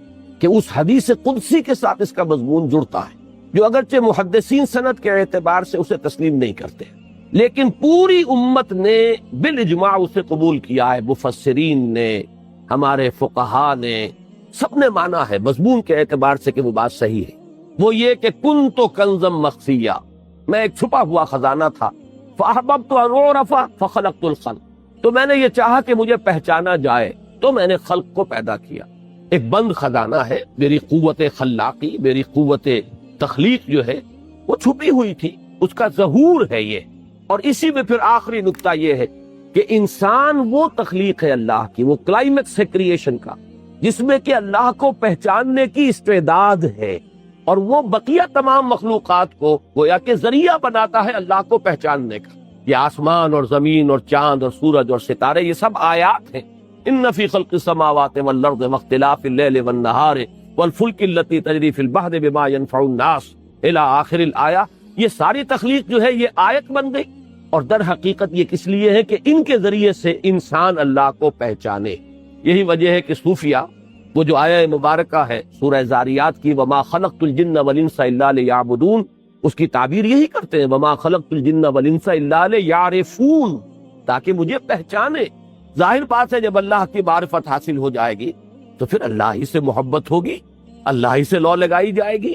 کہ اس حدیث قدسی کے ساتھ اس کا مضمون جڑتا ہے، جو اگرچہ محدثین سند کے اعتبار سے اسے تسلیم نہیں کرتے، لیکن پوری امت نے بالاجماع اسے قبول کیا ہے، مفسرین نے، ہمارے فقہا نے، سب نے مانا ہے مضمون کے اعتبار سے کہ وہ بات صحیح ہے۔ وہ یہ کہ کنت کنزم مخفیہ، میں ایک چھپا ہوا خزانہ تھا، فاحببت ان اعرف فخلقت الخلق، تو میں نے یہ چاہا کہ مجھے پہچانا جائے تو میں نے خلق کو پیدا کیا۔ ایک بند خزانہ ہے، میری قوت خلاقی، میری قوت تخلیق جو ہے وہ چھپی ہوئی تھی، اس کا ظہور ہے یہ۔ اور اسی میں پھر آخری نقطہ یہ ہے کہ انسان وہ تخلیق ہے اللہ کی، وہ کلائمیکس ہے کریشن کا، جس میں کہ اللہ کو پہچاننے کی استعداد ہے، اور وہ بقیہ تمام مخلوقات کو گویا کہ ذریعہ بناتا ہے اللہ کو پہچاننے کا۔ یہ آسمان اور زمین اور چاند اور سورج اور ستارے، یہ سب آیات ہیں۔ ان فی خلق السماوات والارض واختلاف اللیل والنہار والفلک التی تجری فی البحر بما ينفع الناس الی آخر الآیہ، یہ ساری تخلیق جو ہے یہ آیت بن گئی، اور در حقیقت یہ کس لیے ہے کہ ان کے ذریعے سے انسان اللہ کو پہچانے۔ یہی وجہ ہے کہ صوفیہ وہ جو آیہ مبارکہ ہے سورہ زاریات کی، وما خلقت الجن والانس الا لیعبدون، اس کی تعبیر یہی کرتے ہیں، وما خلقت الجن والانس الا لیعرفون، تاکہ مجھے پہچانے۔ ظاہر بات ہے جب اللہ کی معرفت حاصل ہو جائے گی تو پھر اللہ ہی سے محبت ہوگی، اللہ ہی سے لو لگائی جائے گی،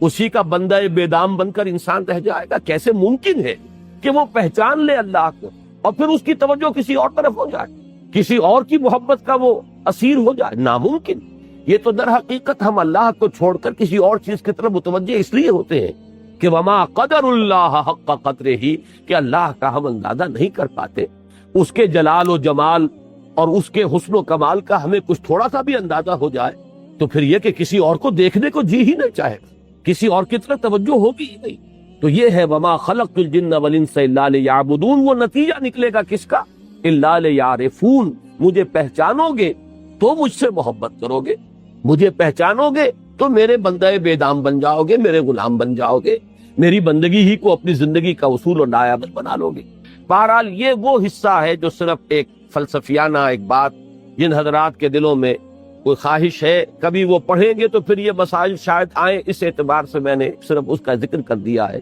اسی کا بندہ بے دام بن کر انسان رہ جائے گا۔ کیسے ممکن ہے کہ وہ پہچان لے اللہ کو اور پھر اس کی توجہ کسی اور طرف ہو جائے، کسی اور کی محبت کا وہ اسیر ہو جائے؟ ناممکن۔ یہ تو در حقیقت ہم اللہ کو چھوڑ کر کسی اور چیز کی طرف متوجہ اس لیے ہوتے ہیں کہ وما قدر اللہ حق قدرہ، کہ اللہ کا ہم اندازہ نہیں کر پاتے، اس کے جلال و جمال اور اس کے حسن و کمال کا ہمیں کچھ تھوڑا سا بھی اندازہ ہو جائے تو پھر یہ کہ کسی اور کو دیکھنے کو جی ہی نہیں چاہے، کسی اور کی طرف توجہ ہوگی ہی نہیں۔ تو یہ ہے وما خلقت الجن والانس الا لیعبدون، وہ نتیجہ نکلے گا کس کا؟ الا لیعرفون، مجھے پہچانو گے تو مجھ سے محبت کرو گے، مجھے پہچانو گے تو میرے بندہ بے دام بن جاؤ گے، میرے غلام بن جاؤ گے، میری بندگی ہی کو اپنی زندگی کا اصول اور نایابت بنا لو گے۔ بہرحال یہ وہ حصہ ہے جو صرف ایک فلسفیانہ ایک بات، جن حضرات کے دلوں میں کوئی خواہش ہے کبھی وہ پڑھیں گے تو پھر یہ مسائل شاید آئیں، اس اعتبار سے میں نے صرف اس کا ذکر کر دیا ہے۔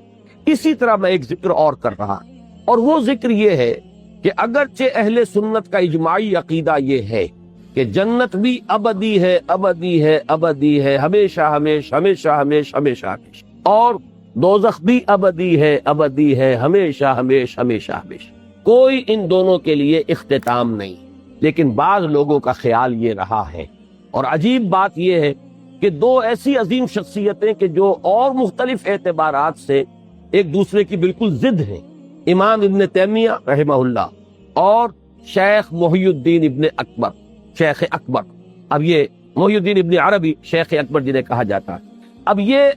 اسی طرح میں ایک ذکر اور کر رہا، اور وہ ذکر یہ ہے کہ اگرچہ اہل سنت کا اجماعی عقیدہ یہ ہے کہ جنت بھی ابدی ہے، ابدی ہے، ابدی ہے، ہمیشہ ہمیشہ ہمیشہ ہمیشہ ہمیشہ ہمیشہ، اور دوزخ بھی ابدی ہے، ابدی ہے، ہمیشہ ہمیشہ ہمیشہ ہمیشہ، کوئی ان دونوں کے لیے اختتام نہیں۔ لیکن بعض لوگوں کا خیال یہ رہا ہے، اور عجیب بات یہ ہے کہ دو ایسی عظیم شخصیتیں کہ جو اور مختلف اعتبارات سے ایک دوسرے کی بالکل ضد ہیں، امام ابن تیمیہ رحمہ اللہ اور شیخ محی الدین ابن اکبر، شیخ اکبر، اب یہ محی الدین ابن عربی شیخ اکبر جنہیں کہا جاتا ہے، اب یہ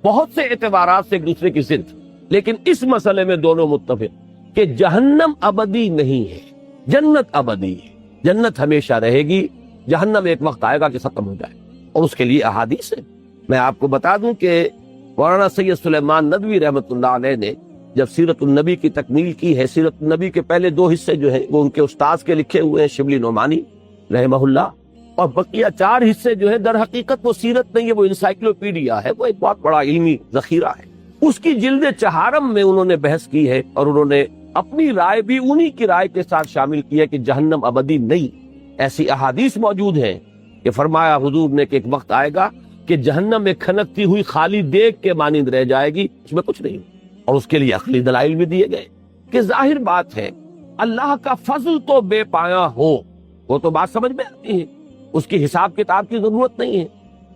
بہت سے اعتبارات سے ایک دوسرے کی ضد، لیکن اس مسئلے میں دونوں متفق کہ جہنم ابدی نہیں ہے، جنت ابدی ہے، جنت ہمیشہ رہے گی، جہنم ایک وقت آئے گا کہ ختم ہو جائے، اور اس کے لیے احادیث ہے۔ میں آپ کو بتا دوں کہ مولانا سید سلیمان ندوی رحمۃ اللہ علیہ نے جب سیرت النبی کی تکمیل کی ہے، سیرت النبی کے پہلے دو حصے جو ہیں وہ ان کے استاذ کے لکھے ہوئے ہیں، شبلی نعمانی رحمہ اللہ، اور بقیہ چار حصے جو ہے در حقیقت وہ سیرت نہیں ہے، وہ انسائکلوپیڈیا ہے، وہ ایک بہت بڑا علمی ذخیرہ ہے۔ اس کی جلد چہارم میں انہوں نے بحث کی ہے، اور انہوں نے اپنی رائے بھی انہی کی رائے کے ساتھ شامل کی ہے کہ جہنم ابدی نہیں۔ ایسی احادیث موجود ہیں کہ فرمایا حضور نے کہ ایک وقت آئے گا کہ جہنم ایک کھنکتی ہوئی خالی دیگ کے مانند رہ جائے گی، اس میں کچھ نہیں، اور اس کے لیے عقلی دلائل بھی دیے گئے کہ ظاہر بات ہے اللہ کا فضل تو بے پایا ہو، وہ تو بات سمجھ میں آتی ہے، اس کی حساب کتاب کی ضرورت نہیں ہے،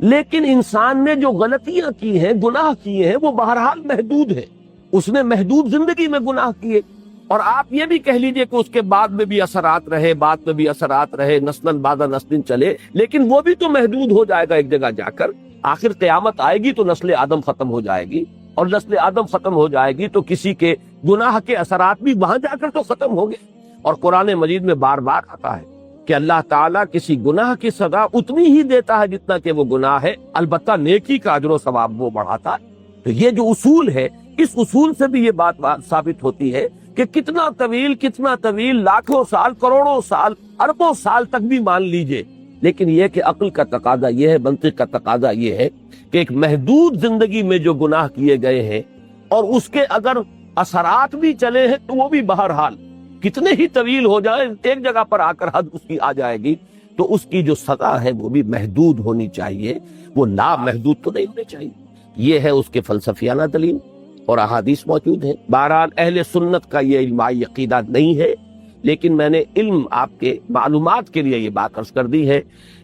لیکن انسان نے جو غلطیاں کی ہیں، گناہ کیے ہیں، وہ بہرحال محدود ہے، اس نے محدود زندگی میں گناہ کیے، اور آپ یہ بھی کہہ لیجئے کہ اس کے بعد میں بھی اثرات رہے، بعد میں بھی اثرات رہے، نسلاً بعد نسل چلے، لیکن وہ بھی تو محدود ہو جائے گا ایک جگہ جا کر۔ آخر قیامت آئے گی تو نسل آدم ختم ہو جائے گی، اور نسل آدم ختم ہو جائے گی تو کسی کے گناہ کے اثرات بھی وہاں جا کر تو ختم ہو گئے۔ اور قرآن مجید میں بار بار آتا ہے کہ اللہ تعالیٰ کسی گناہ کی سزا اتنی ہی دیتا ہے جتنا کہ وہ گناہ ہے، البتہ نیکی کا اجر و ثواب وہ بڑھاتا ہے۔ تو یہ جو اصول ہے، اس اصول سے بھی یہ بات ثابت ہوتی ہے کہ کتنا طویل لاکھوں سال، کروڑوں سال، اربوں سال تک بھی مان لیجئے، لیکن یہ کہ عقل کا تقاضا یہ ہے، منطق کا تقاضا یہ ہے کہ ایک محدود زندگی میں جو گناہ کیے گئے ہیں اور اس کے اگر اثرات بھی چلے ہیں تو وہ بھی بہرحال کتنے ہی طویل ہو جائیں، ایک جگہ پر آ کر حد اس کی آ جائے گی، تو اس کی جو سزا ہے وہ بھی محدود ہونی چاہیے، وہ لامحدود تو نہیں ہونی چاہیے۔ یہ ہے اس کے فلسفیانہ دلیل، اور احادیث موجود ہیں۔ بہرحال اہل سنت کا یہ علمائی عقیدہ نہیں ہے، لیکن میں نے علم آپ کے معلومات کے لیے یہ بات عرض کر دی ہے۔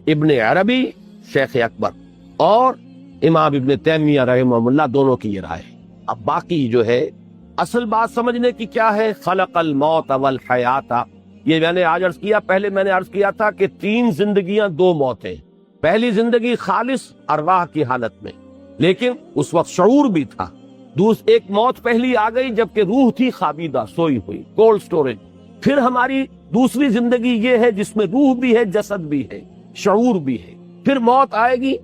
ابن عربی، شیخ اکبر، اور امام ابن تیمیہ رحمہ اللہ دونوں کی یہ رائے ہے۔ اب باقی جو ہے اصل بات سمجھنے کی کیا ہے، خلق الموت والحیات، یہ میں نے آج عرض کیا، پہلے میں نے عرض کیا تھا کہ 3 زندگیاں 2 موتیں۔ پہلی زندگی خالص ارواح کی حالت میں، لیکن اس وقت شعور بھی تھا۔ ایک موت پہلی آ گئی جبکہ روح تھی خابیدہ، سوئی ہوئی، کولڈ سٹوریج۔ پھر ہماری دوسری زندگی یہ ہے جس میں روح بھی ہے، جسد بھی ہے، شعور بھی ہے۔ پھر موت آئے گی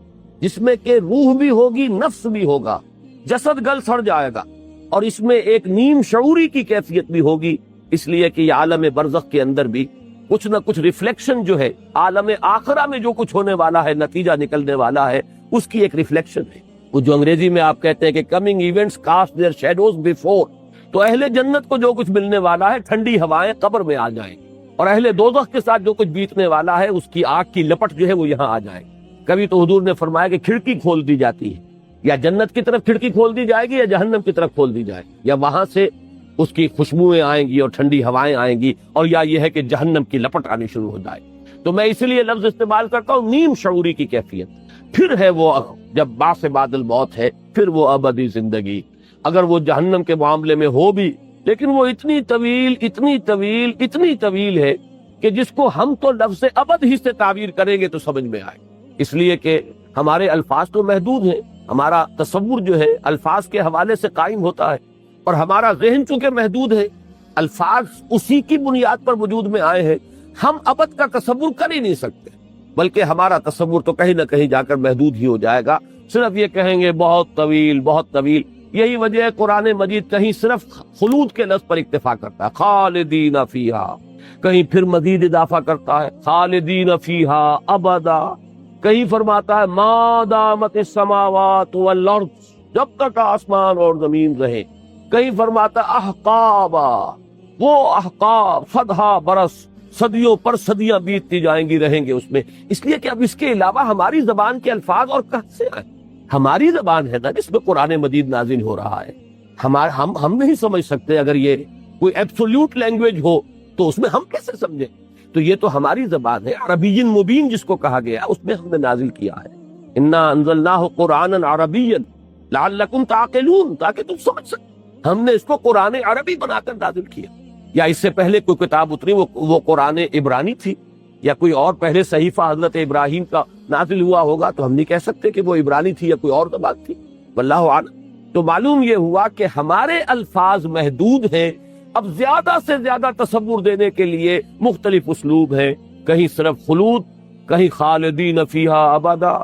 جس میں کہ روح بھی ہوگی، نفس بھی ہوگا، جسد گل سڑ جائے گا، اور اس میں ایک نیم شعوری کی کیفیت بھی ہوگی، اس لیے کہ یہ عالم برزخ کے اندر بھی کچھ نہ کچھ ریفلیکشن جو ہے، عالم آخرہ میں جو کچھ ہونے والا ہے، نتیجہ نکلنے والا ہے، اس کی ایک ریفلیکشن ہے۔ وہ جو انگریزی میں آپ کہتے ہیں کہ coming events cast their shadows before, تو اہل جنت کو جو کچھ ملنے والا ہے، ٹھنڈی ہوائیں قبر میں آ جائیں، اور اہل دوزخ کے ساتھ جو کچھ بیتنے والا ہے، اس کی آگ کی لپٹ جو ہے وہ یہاں آ جائے۔ کبھی تو حضور نے فرمایا کہ کھڑکی کھول دی جاتی ہے، یا جنت کی طرف کھڑکی کھول دی جائے گی یا جہنم کی طرف کھول دی جائے گی، یا وہاں سے اس کی خوشبوئیں آئیں گی اور ٹھنڈی ہوائیں آئیں گی، اور یا یہ ہے کہ جہنم کی لپٹ آنی شروع ہو جائے۔ تو میں اسی لیے لفظ استعمال کرتا ہوں نیم شعوری کی کیفیت۔ پھر ہے وہ جب بعث بعد الموت ہے، پھر وہ ابدی زندگی، اگر وہ جہنم کے معاملے میں ہو بھی، لیکن وہ اتنی طویل ہے کہ جس کو ہم تو لفظ ابد ہی سے تعبیر کریں گے تو سمجھ میں آئے، اس لیے کہ ہمارے الفاظ تو محدود ہیں، ہمارا تصور جو ہے الفاظ کے حوالے سے قائم ہوتا ہے، اور ہمارا ذہن چونکہ محدود ہے، الفاظ اسی کی بنیاد پر وجود میں آئے ہیں، ہم ابد کا تصور کر ہی نہیں سکتے، بلکہ ہمارا تصور تو کہیں نہ کہیں جا کر محدود ہی ہو جائے گا، صرف یہ کہیں گے بہت طویل۔ یہی وجہ ہے قرآن مجید کہیں صرف خلود کے لفظ پر اکتفا کرتا ہے، خالدین فیہا، کہیں پھر مزید اضافہ کرتا ہے خالدین فیہا ابدا، کہیں فرماتا ہے ما دامت السماوات والارض، جب تک آسمان اور زمین رہے، کہیں فرماتا ہے احقابا، وہ احقاب صدہا برس، صدیوں پر صدیاں بیتتی جائیں گی، رہیں گے اس میں، اس لیے کہ اب اس کے علاوہ ہماری زبان کے الفاظ اور کہاں سے آئے؟ ہماری زبان ہے نا جس میں قرآن مجید نازل ہو رہا ہے، ہم نہیں سمجھ سکتے، اگر یہ کوئی ایبسولوٹ لینگویج ہو تو اس میں ہم کیسے سمجھیں؟ تو یہ تو ہماری زبان ہے، عربی مبین جس کو کہا گیا، اس میں ہم نے نازل کیا ہے، انا انزلناہ قرآنا عربیا لعلکم تعقلون، تاکہ تم سمجھ سکتے، ہم نے اس کو قرآن عربی بنا کر نازل کیا۔ یا اس سے پہلے کوئی کتاب اتری وہ قرآن عبرانی تھی، یا کوئی اور پہلے صحیفہ حضرت ابراہیم کا نازل ہوا ہوگا، تو ہم نہیں کہہ سکتے کہ وہ عبرانی تھی یا کوئی اور زبان تھی، واللہ اعلم۔ تو معلوم یہ ہوا کہ ہمارے الفاظ محدود ہیں، اب زیادہ سے زیادہ تصور دینے کے لیے مختلف اسلوب ہیں، کہیں صرف خلود، کہیں خالدین فیہا ابدا،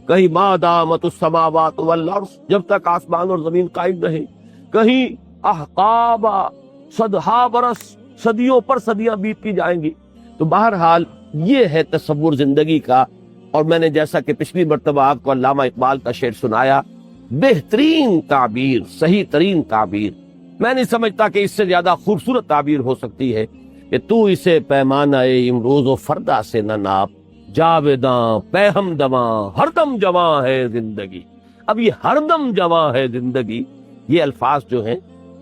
کہیں ما دامت السماوات والارض، جب تک آسمان اور زمین قائم رہے، کہیں احقابا، صدہا برس، صدیوں پر صدیاں بیتتی جائیں گی۔ تو بہرحال یہ ہے تصور زندگی کا، اور میں نے جیسا کہ پچھلی مرتبہ آپ کو علامہ اقبال کا شعر سنایا، بہترین تعبیر، صحیح ترین تعبیر، میں نہیں سمجھتا کہ اس سے زیادہ خوبصورت تعبیر ہو سکتی ہے کہ تو اسے پیمانہ امروز و فردا سے نہ ناپ، جاویداں پہ ہم دواں، ہر دم جواں ہے زندگی۔ اب یہ ہر دم جواں ہے زندگی، یہ الفاظ جو ہیں،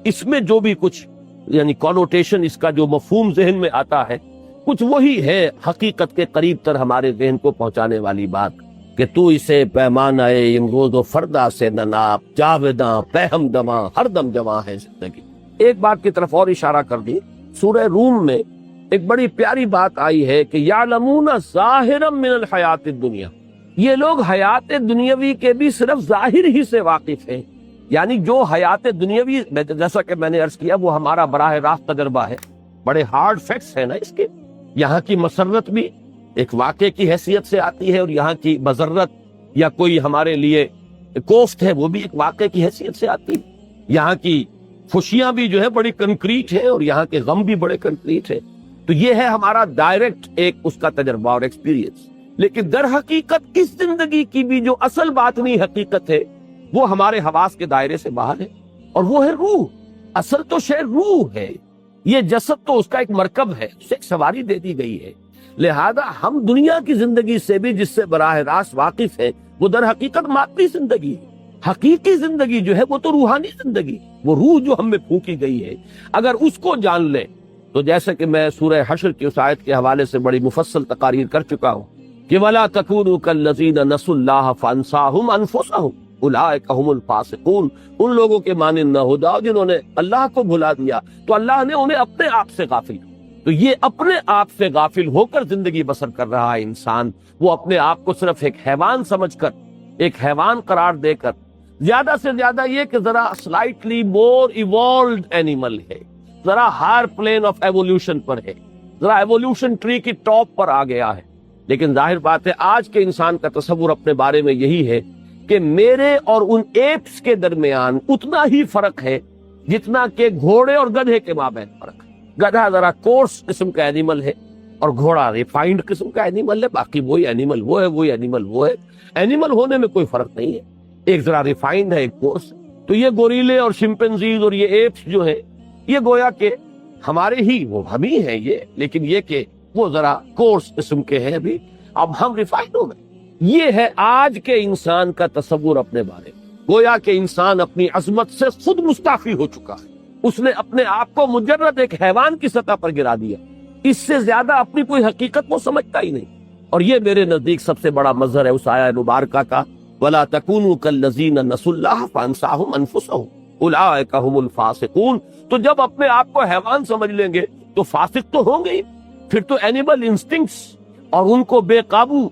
اس میں جو بھی کچھ یعنی کونوٹیشن، اس کا جو مفہوم ذہن میں آتا ہے، کچھ وہی ہے حقیقت کے قریب تر ہمارے ذہن کو پہنچانے والی بات، کہ تو اسے پیمانۂ امروز و فردا سے نہ ناپ، جاویداں پہم دماں ہر دم جواں ہے زندگی۔ ایک بات کی طرف اور اشارہ کر دی، سورہ روم میں ایک بڑی پیاری بات آئی ہے کہ یعلمون ظاہرا من الحیات الدنیا، یہ لوگ حیات دنیاوی کے بھی صرف ظاہر ہی سے واقف ہیں، یعنی جو حیات دنیاوی جیسا کہ میں نے عرض کیا وہ ہمارا براہ راست تجربہ ہے، بڑے ہارڈ فیکٹس ہیں نا اس کے، یہاں کی مسرت بھی ایک واقعے کی حیثیت سے آتی ہے، اور یہاں کی مضرت یا کوئی ہمارے لیے کوفت ہے وہ بھی ایک واقعے کی حیثیت سے آتی ہے، یہاں کی خوشیاں بھی جو ہے بڑی کنکریٹ ہے اور یہاں کے غم بھی بڑے کنکریٹ ہے۔ تو یہ ہے ہمارا ڈائریکٹ ایک اس کا تجربہ اور ایکسپیرینس، لیکن در حقیقت اس زندگی کی بھی جو اصل باطنی حقیقت ہے وہ ہمارے حواس کے دائرے سے باہر ہے، اور وہ ہے روح۔ اصل تو شے روح ہے، یہ جسد تو اس کا ایک مرکب ہے، اسے ایک سواری دے دی گئی ہے، لہذا ہم دنیا کی زندگی سے بھی جس سے براہ راست واقف ہے وہ در حقیقت مادی زندگی ہے۔ حقیقی زندگی جو ہے وہ تو روحانی زندگی، وہ روح جو ہم میں پھونکی گئی ہے، اگر اس کو جان لیں تو جیسے کہ میں سورہ حشر کی اس آیت کے حوالے سے بڑی مفصل تقاریر کر چکا ہوں کہ وَلَا تَكُونُوا كَالَّذِينَ نَسُوا اللَّهَ فَأَنسَاهُمْ أَنفُسَهُمْ اولئک هم الفاسقون، ان لوگوں کے مانند نہ ہو جاؤ جنہوں نے اللہ کو بھلا دیا تو اللہ نے انہیں اپنے آپ سے غافل کیا۔ تو یہ اپنے آپ سے غافل ہو کر زندگی بسر کر رہا ہے انسان، وہ اپنے آپ کو صرف ایک حیوان سمجھ کر، ایک حیوان قرار دے کر، زیادہ سے زیادہ یہ کہ ذرا سلائٹلی مور ایوالوڈ اینیمل ہے، ذرا ہائر پلین آف ایوولوشن پر ہے، ذرا ایوولوشن ٹری کی ٹاپ پر آ گیا ہے۔ لیکن ظاہر بات ہے آج کے انسان کا تصور اپنے بارے میں یہی ہے کہ میرے اور ان ایپس کے درمیان اتنا ہی فرق ہے جتنا کہ گھوڑے اور گدھے کے مابین فرق ہے۔ گدھا ذرا کورس قسم کا اینیمل ہے اور گھوڑا ریفائنڈ قسم کا اینیمل ہے، باقی وہی اینیمل وہ ہے، وہی اینیمل وہ ہے، اینیمل ہونے میں کوئی فرق نہیں ہے، ایک ذرا ریفائنڈ ہے ایک کورس۔ تو یہ گوریلے اور شمپینزیز اور یہ ایپس جو ہیں یہ گویا کہ ہمارے ہی وہ ہم ہی ہیں یہ، لیکن یہ کہ وہ ذرا کورس قسم کے ہیں، ابھی اب ہم ریفائنڈ ہو گئے۔ یہ ہے آج کے انسان کا تصور اپنے بارے میں، گویا کہ انسان اپنی عظمت سے خود مستعفی ہو چکا ہے، اس نے اپنے آپ کو مجرد ایک حیوان کی سطح پر گرا دیا، اس سے زیادہ اپنی کوئی حقیقت وہ سمجھتا ہی نہیں۔ اور یہ میرے نزدیک سب سے بڑا مظہر ہے اس آیہ مبارکہ کا، وَلَا تَكُونُوا كَالَّذِينَ نَسُوا اللَّهَ فَأَنسَاهُمْ أَنفُسَهُمْ أُولَئِكَ هُمُ الْفَاسِقُونَ۔ تو جب اپنے آپ کو حیوان سمجھ لیں گے تو فاسق تو ہوں گے ہی، پھر تو اینیمل انسٹنکٹس اور ان کو بے قابو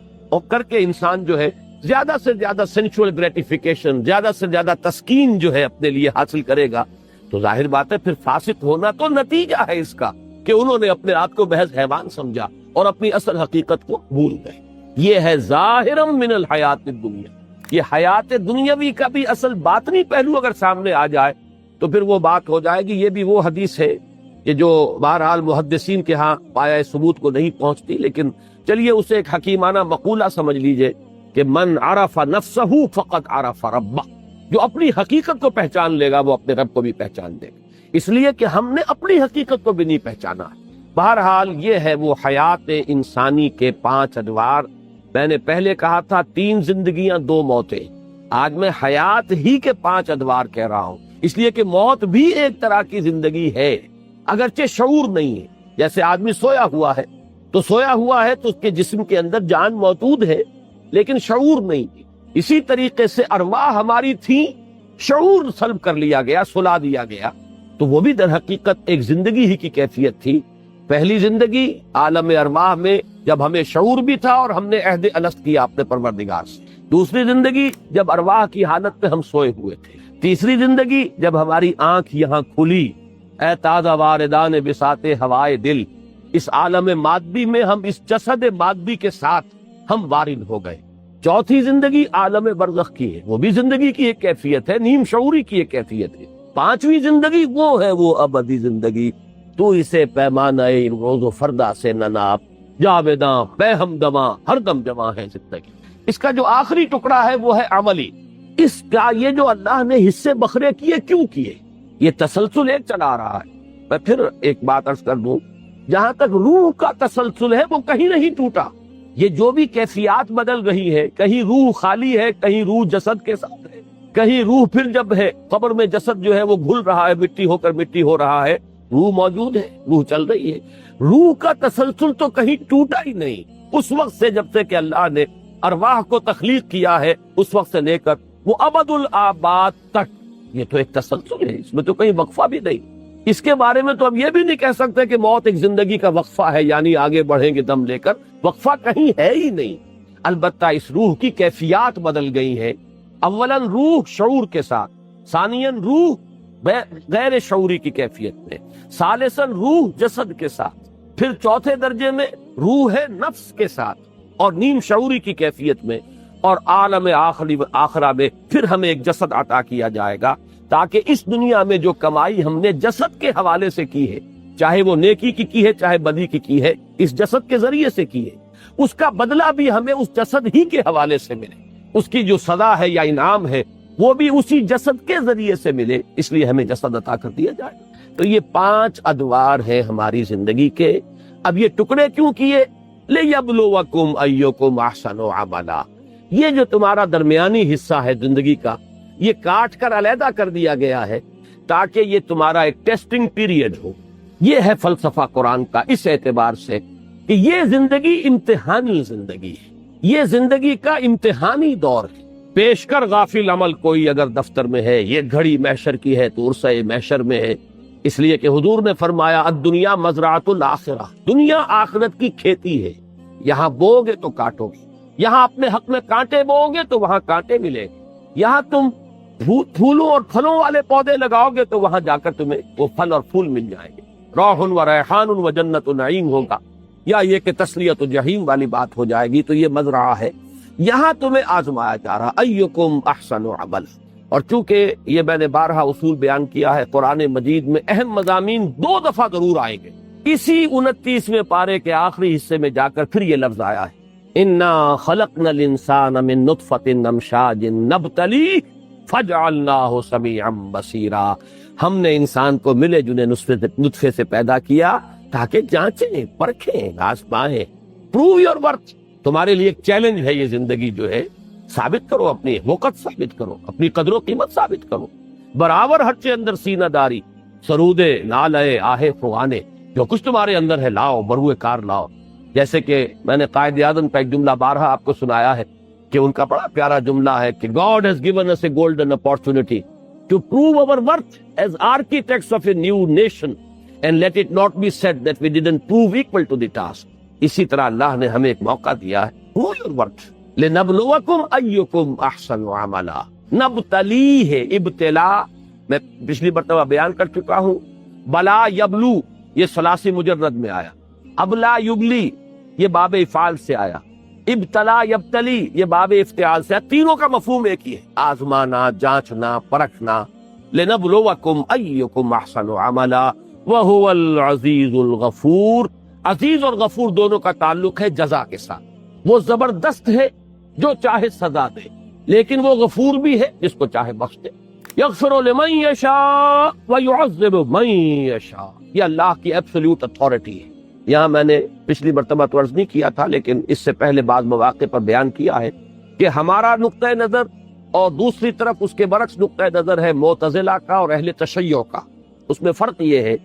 کر کے انسان جو ہے زیادہ سے زیادہ سینچول گریٹیفیکیشن، زیادہ سے زیادہ تسکین جو ہے اپنے لیے حاصل کرے گا، تو ظاہر بات ہے پھر فاسق ہونا تو نتیجہ ہے اس کا کہ انہوں نے اپنے آپ کو محض حیوان سمجھا اور اپنی اصل حقیقت کو بھول گئے۔ یہ ہے ظاہرا من الحیات الدنیا، یہ حیات دنیاوی کا بھی اصل باطنی پہلو اگر سامنے آ جائے تو پھر وہ بات ہو جائے گی۔ یہ بھی وہ حدیث ہے کہ جو بہرحال محدثین کے ہاں پایہ ثبوت کو نہیں پہنچتی، لیکن چلیے اسے ایک حکیمانہ مقولہ سمجھ لیجئے کہ من عرف نفسہ فقط عرف ربہ، جو اپنی حقیقت کو پہچان لے گا وہ اپنے رب کو بھی پہچان دے گا، اس لیے کہ ہم نے اپنی حقیقت کو بھی نہیں پہچانا ہے۔ بہرحال یہ ہے وہ حیات انسانی کے 5 ادوار۔ میں نے پہلے کہا تھا 3 زندگیاں 2 موتیں، آج میں حیات ہی کے 5 ادوار کہہ رہا ہوں، اس لیے کہ موت بھی ایک طرح کی زندگی ہے، اگرچہ شعور نہیں ہے۔ جیسے آدمی سویا ہوا ہے تو سویا ہوا ہے تو اس کے جسم کے اندر جان موجود ہے لیکن شعور نہیں ہے، اسی طریقے سے ارواح ہماری تھی، شعور سلب کر لیا گیا، سلا دیا گیا، تو وہ بھی در حقیقت ایک زندگی ہی کی کیفیت تھی۔ پہلی زندگی عالم ارواح میں جب ہمیں شعور بھی تھا اور ہم نے عہد الست کیا اپنے پروردگار سے، دوسری زندگی جب ارواح کی حالت میں ہم سوئے ہوئے تھے، تیسری زندگی جب ہماری آنکھ یہاں کھلی، اے تازہ واردان بساط ہوائے دل، اس عالم مادی میں ہم اس جسد مادی کے ساتھ ہم وارد ہو گئے۔ چوتھی زندگی عالم برزخ کی ہے، وہ بھی زندگی کی ایک کیفیت ہے، نیم شعوری کی ایک کیفیت ہے۔ پانچویں زندگی وہ ہے وہ ابدی زندگی، تو اسے پیمانہ روز و فردا سے نہ ناپ، جاویداں بے ہم دماں ہر دم جواں ہے زندگی۔ اس کا جو آخری ٹکڑا ہے وہ ہے عملی۔ اس کا یہ جو اللہ نے حصے بکھرے کیے کیوں کیے؟ یہ تسلسل ایک چلا رہا ہے۔ میں پھر ایک بات عرض کر دوں، جہاں تک روح کا تسلسل ہے وہ کہیں نہیں ٹوٹا۔ یہ جو بھی کیفیات بدل رہی ہے، کہیں روح خالی ہے، کہیں روح جسد کے ساتھ ہے، کہیں روح پھر جب ہے قبر میں جسد جو ہے وہ گھل رہا ہے، مٹی ہو کر مٹی ہو رہا ہے، روح موجود ہے، روح چل رہی ہے۔ روح کا تسلسل تو کہیں ٹوٹا ہی نہیں اس وقت سے جب سے کہ اللہ نے ارواح کو تخلیق کیا ہے اس وقت سے لے کر وہ ابد الآباد تک. یہ تو ایک تسلسل ہے، اس میں تو کہیں وقفہ بھی نہیں. اس کے بارے میں تو اب یہ بھی نہیں کہہ سکتے کہ موت ایک زندگی کا وقفہ ہے، یعنی آگے بڑھیں گے دم لے کر. وقفہ کہیں ہے ہی نہیں. البتہ اس روح کی کیفیات بدل گئی ہے. اولاً روح شعور کے ساتھ، ثانیاً روح غیر شعوری کی کیفیت میں، ثالثاً روح جسد کے ساتھ، پھر چوتھے درجے میں روح نفس کے ساتھ اور نیم شعوری کی کیفیت میں، اور عالم آخرہ میں پھر ہمیں ایک جسد عطا کیا جائے گا تاکہ اس دنیا میں جو کمائی ہم نے جسد کے حوالے سے کی ہے، چاہے وہ نیکی کی ہے چاہے بدی کی ہے، اس جسد کے ذریعے سے کی ہے، اس کا بدلہ بھی ہمیں اس جسد ہی کے حوالے سے ملے. اس کی جو سزا ہے یا انعام ہے وہ بھی اسی جسد کے ذریعے سے ملے، اس لیے ہمیں جسد عطا کر دیا جائے. تو یہ 5 ادوار ہیں ہماری زندگی کے. اب یہ ٹکڑے کیوں کیے؟ لِيَبْلُوَكُمْ أَيُّكُمْ أَحْسَنُ عَمَلًا. یہ جو تمہارا درمیانی حصہ ہے زندگی کا، یہ کاٹ کر علیحدہ کر دیا گیا ہے تاکہ یہ تمہارا ایک ٹیسٹنگ پیریڈ ہو. یہ ہے فلسفہ قرآن کا اس اعتبار سے کہ یہ زندگی امتحانی زندگی ہے، یہ زندگی کا امتحانی دور ہے. پیش کر غافل عمل کوئی اگر دفتر میں ہے، یہ گھڑی محشر کی ہے تو عرصہ محشر میں ہے. اس لیے کہ حضور نے فرمایا الدنیا مزرعۃ الآخرہ، دنیا آخرت کی کھیتی ہے. یہاں بو گے تو کاٹو گے، یہاں اپنے حق میں کانٹے بو گے تو وہاں کانٹے ملے. یہاں تم پھولوں اور پھلوں والے پودے لگاؤ گے تو وہاں جا کر تمہیں وہ پھل اور پھول مل جائیں گے. روح و ریحان و جنت نعیم ہوگا، یا یہ کہ تسلیت و جحیم والی بات ہو جائے گی. تو یہ مزرعہ ہے، یہاں تمہیں آزمایا جا رہا ایکم احسن عملا. اور چونکہ یہ میں نے بارہا اصول بیان کیا ہے، قرآن مجید میں اہم مضامین 2 دفعہ ضرور آئیں گے. اسی 29ویں پارے کے آخری حصے میں جا کر پھر یہ لفظ آیا ہے انا خلقنا الانسان من نطفۃ امشاج نبتلیہ فجعلناہ سمیعا بصیرا. ہم نے انسان کو ملے جنے نطفے سے پیدا کیا تاکہ جانچیں، پرکھیں، آزمائیں. Prove your worth. تمہارے لیے ایک چیلنج ہے یہ زندگی جو ہے. ثابت کرو اپنی وقت، ثابت کرو اپنی قدر و قیمت، ثابت کرو. برابر ہرچے اندر سینہ داری، سرودے نالے آہے فغانے، جو کچھ تمہارے اندر ہے لاؤ، بروئے کار لاؤ. جیسے کہ میں نے قائد اعظم کا ایک جملہ بارہا آپ کو سنایا ہے کہ ان کا بڑا پیارا جملہ ہے کہ God has given us a golden opportunity to prove our worth as architects of a new nation and let it not be said that we didn't prove equal to the task. اسی طرح اللہ نے ہمیں ایک موقع دیا ہے prove your worth لنبلوکم ایکم احسن عملا. نبتلی ہے ابتلا، میں پچھلی مرتبہ بیان کر چکا ہوں. بلا یبلو یہ ثلاثی مجرد میں آیا، ابلا یبلی یہ باب افعال سے آیا، ابتلا یبتلی یہ باب افتعال سے. تینوں کا مفہوم ایک ہی ہے، آزمانا، جانچنا، پرکھنا. لنبلوکم ایکم احسن عملا وہو العزیز الغفور. عزیز اور غفور دونوں کا تعلق ہے جزا کے ساتھ. وہ زبردست ہے جو چاہے سزا دے، لیکن وہ غفور بھی ہے جس کو چاہے بخش دے. یغفر لمن یشاء ویعذب من یشاء. یہ اللہ کی ایبسولوٹ اتھارٹی ہے. یہاں میں نے پچھلی مرتبہ تو عرض نہیں کیا تھا لیکن اس سے پہلے بعض مواقع پر بیان کیا ہے کہ ہمارا نقطہ نظر اور دوسری طرف اس کے برعکس نقطہ نظر ہے معتزلہ کا اور اہل تشیع کا. اس میں فرق یہ ہے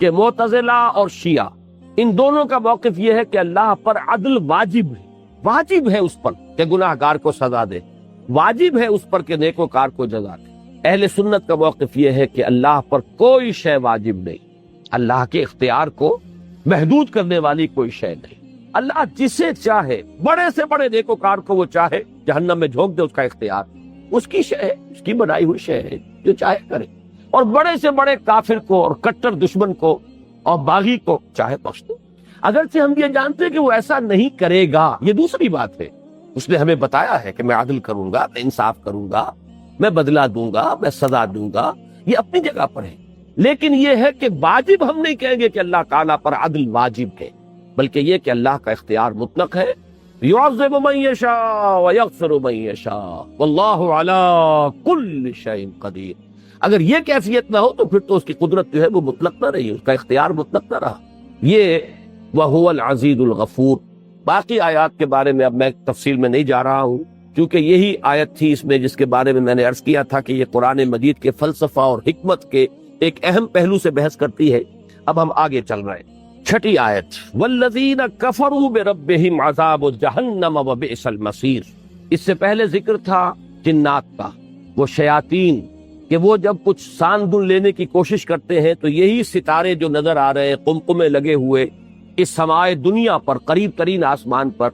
کہ معتزلہ اور شیعہ ان دونوں کا موقف یہ ہے کہ اللہ پر عدل واجب ہے، واجب ہے اس پر کہ گناہ گار کو سزا دے، واجب ہے اس پر کہ نیکوکار کو جزا دے. اہل سنت کا موقف یہ ہے کہ اللہ پر کوئی شے واجب نہیں، اللہ کے اختیار کو محدود کرنے والی کوئی شے نہیں. اللہ جسے چاہے، بڑے سے بڑے نیکوکار کو وہ چاہے جہنم میں جھونک دے، اس کا اختیار، اس کی شے ہے، اس کی بنائی ہوئی شے ہے، جو چاہے کرے. اور بڑے سے بڑے کافر کو اور کٹر دشمن کو اور باغی کو چاہے بخش دے. اگرچہ ہم یہ جانتے ہیں کہ وہ ایسا نہیں کرے گا، یہ دوسری بات ہے. اس نے ہمیں بتایا ہے کہ میں عدل کروں گا، میں انصاف کروں گا، میں بدلہ دوں گا، میں سزا دوں گا. یہ اپنی جگہ پر ہے، لیکن یہ ہے کہ واجب ہم نہیں کہیں گے کہ اللہ تعالیٰ پر عدل واجب ہے، بلکہ یہ کہ اللہ کا اختیار مطلق ہے. یعذب من یشاء ویغفر من یشاء واللہ علی کل شیء قدیر. اگر یہ کیفیت نہ ہو تو پھر تو اس کی قدرت جو ہے وہ مطلق نہ رہی، اس کا اختیار مطلق نہ رہا. یہ وہو العزیز الغفور. باقی آیات کے بارے میں اب میں تفصیل میں نہیں جا رہا ہوں کیونکہ یہی آیت تھی اس میں جس کے بارے میں نے عرض کیا تھا کہ یہ قرآن مجید کے فلسفہ اور حکمت کے ایک اہم پہلو سے بحث کرتی ہے. اب ہم آگے چل رہے ہیں. چھٹی آیت والذین کفروا بربہم عذاب جہنم وبئس المصیر. اس سے پہلے ذکر تھا جنات کا، وہ شیاطین کہ وہ جب کچھ ساندن لینے کی کوشش کرتے ہیں تو یہی ستارے جو نظر آ رہے ہیں قمقمے لگے ہوئے اس سمائے دنیا پر، قریب ترین آسمان پر،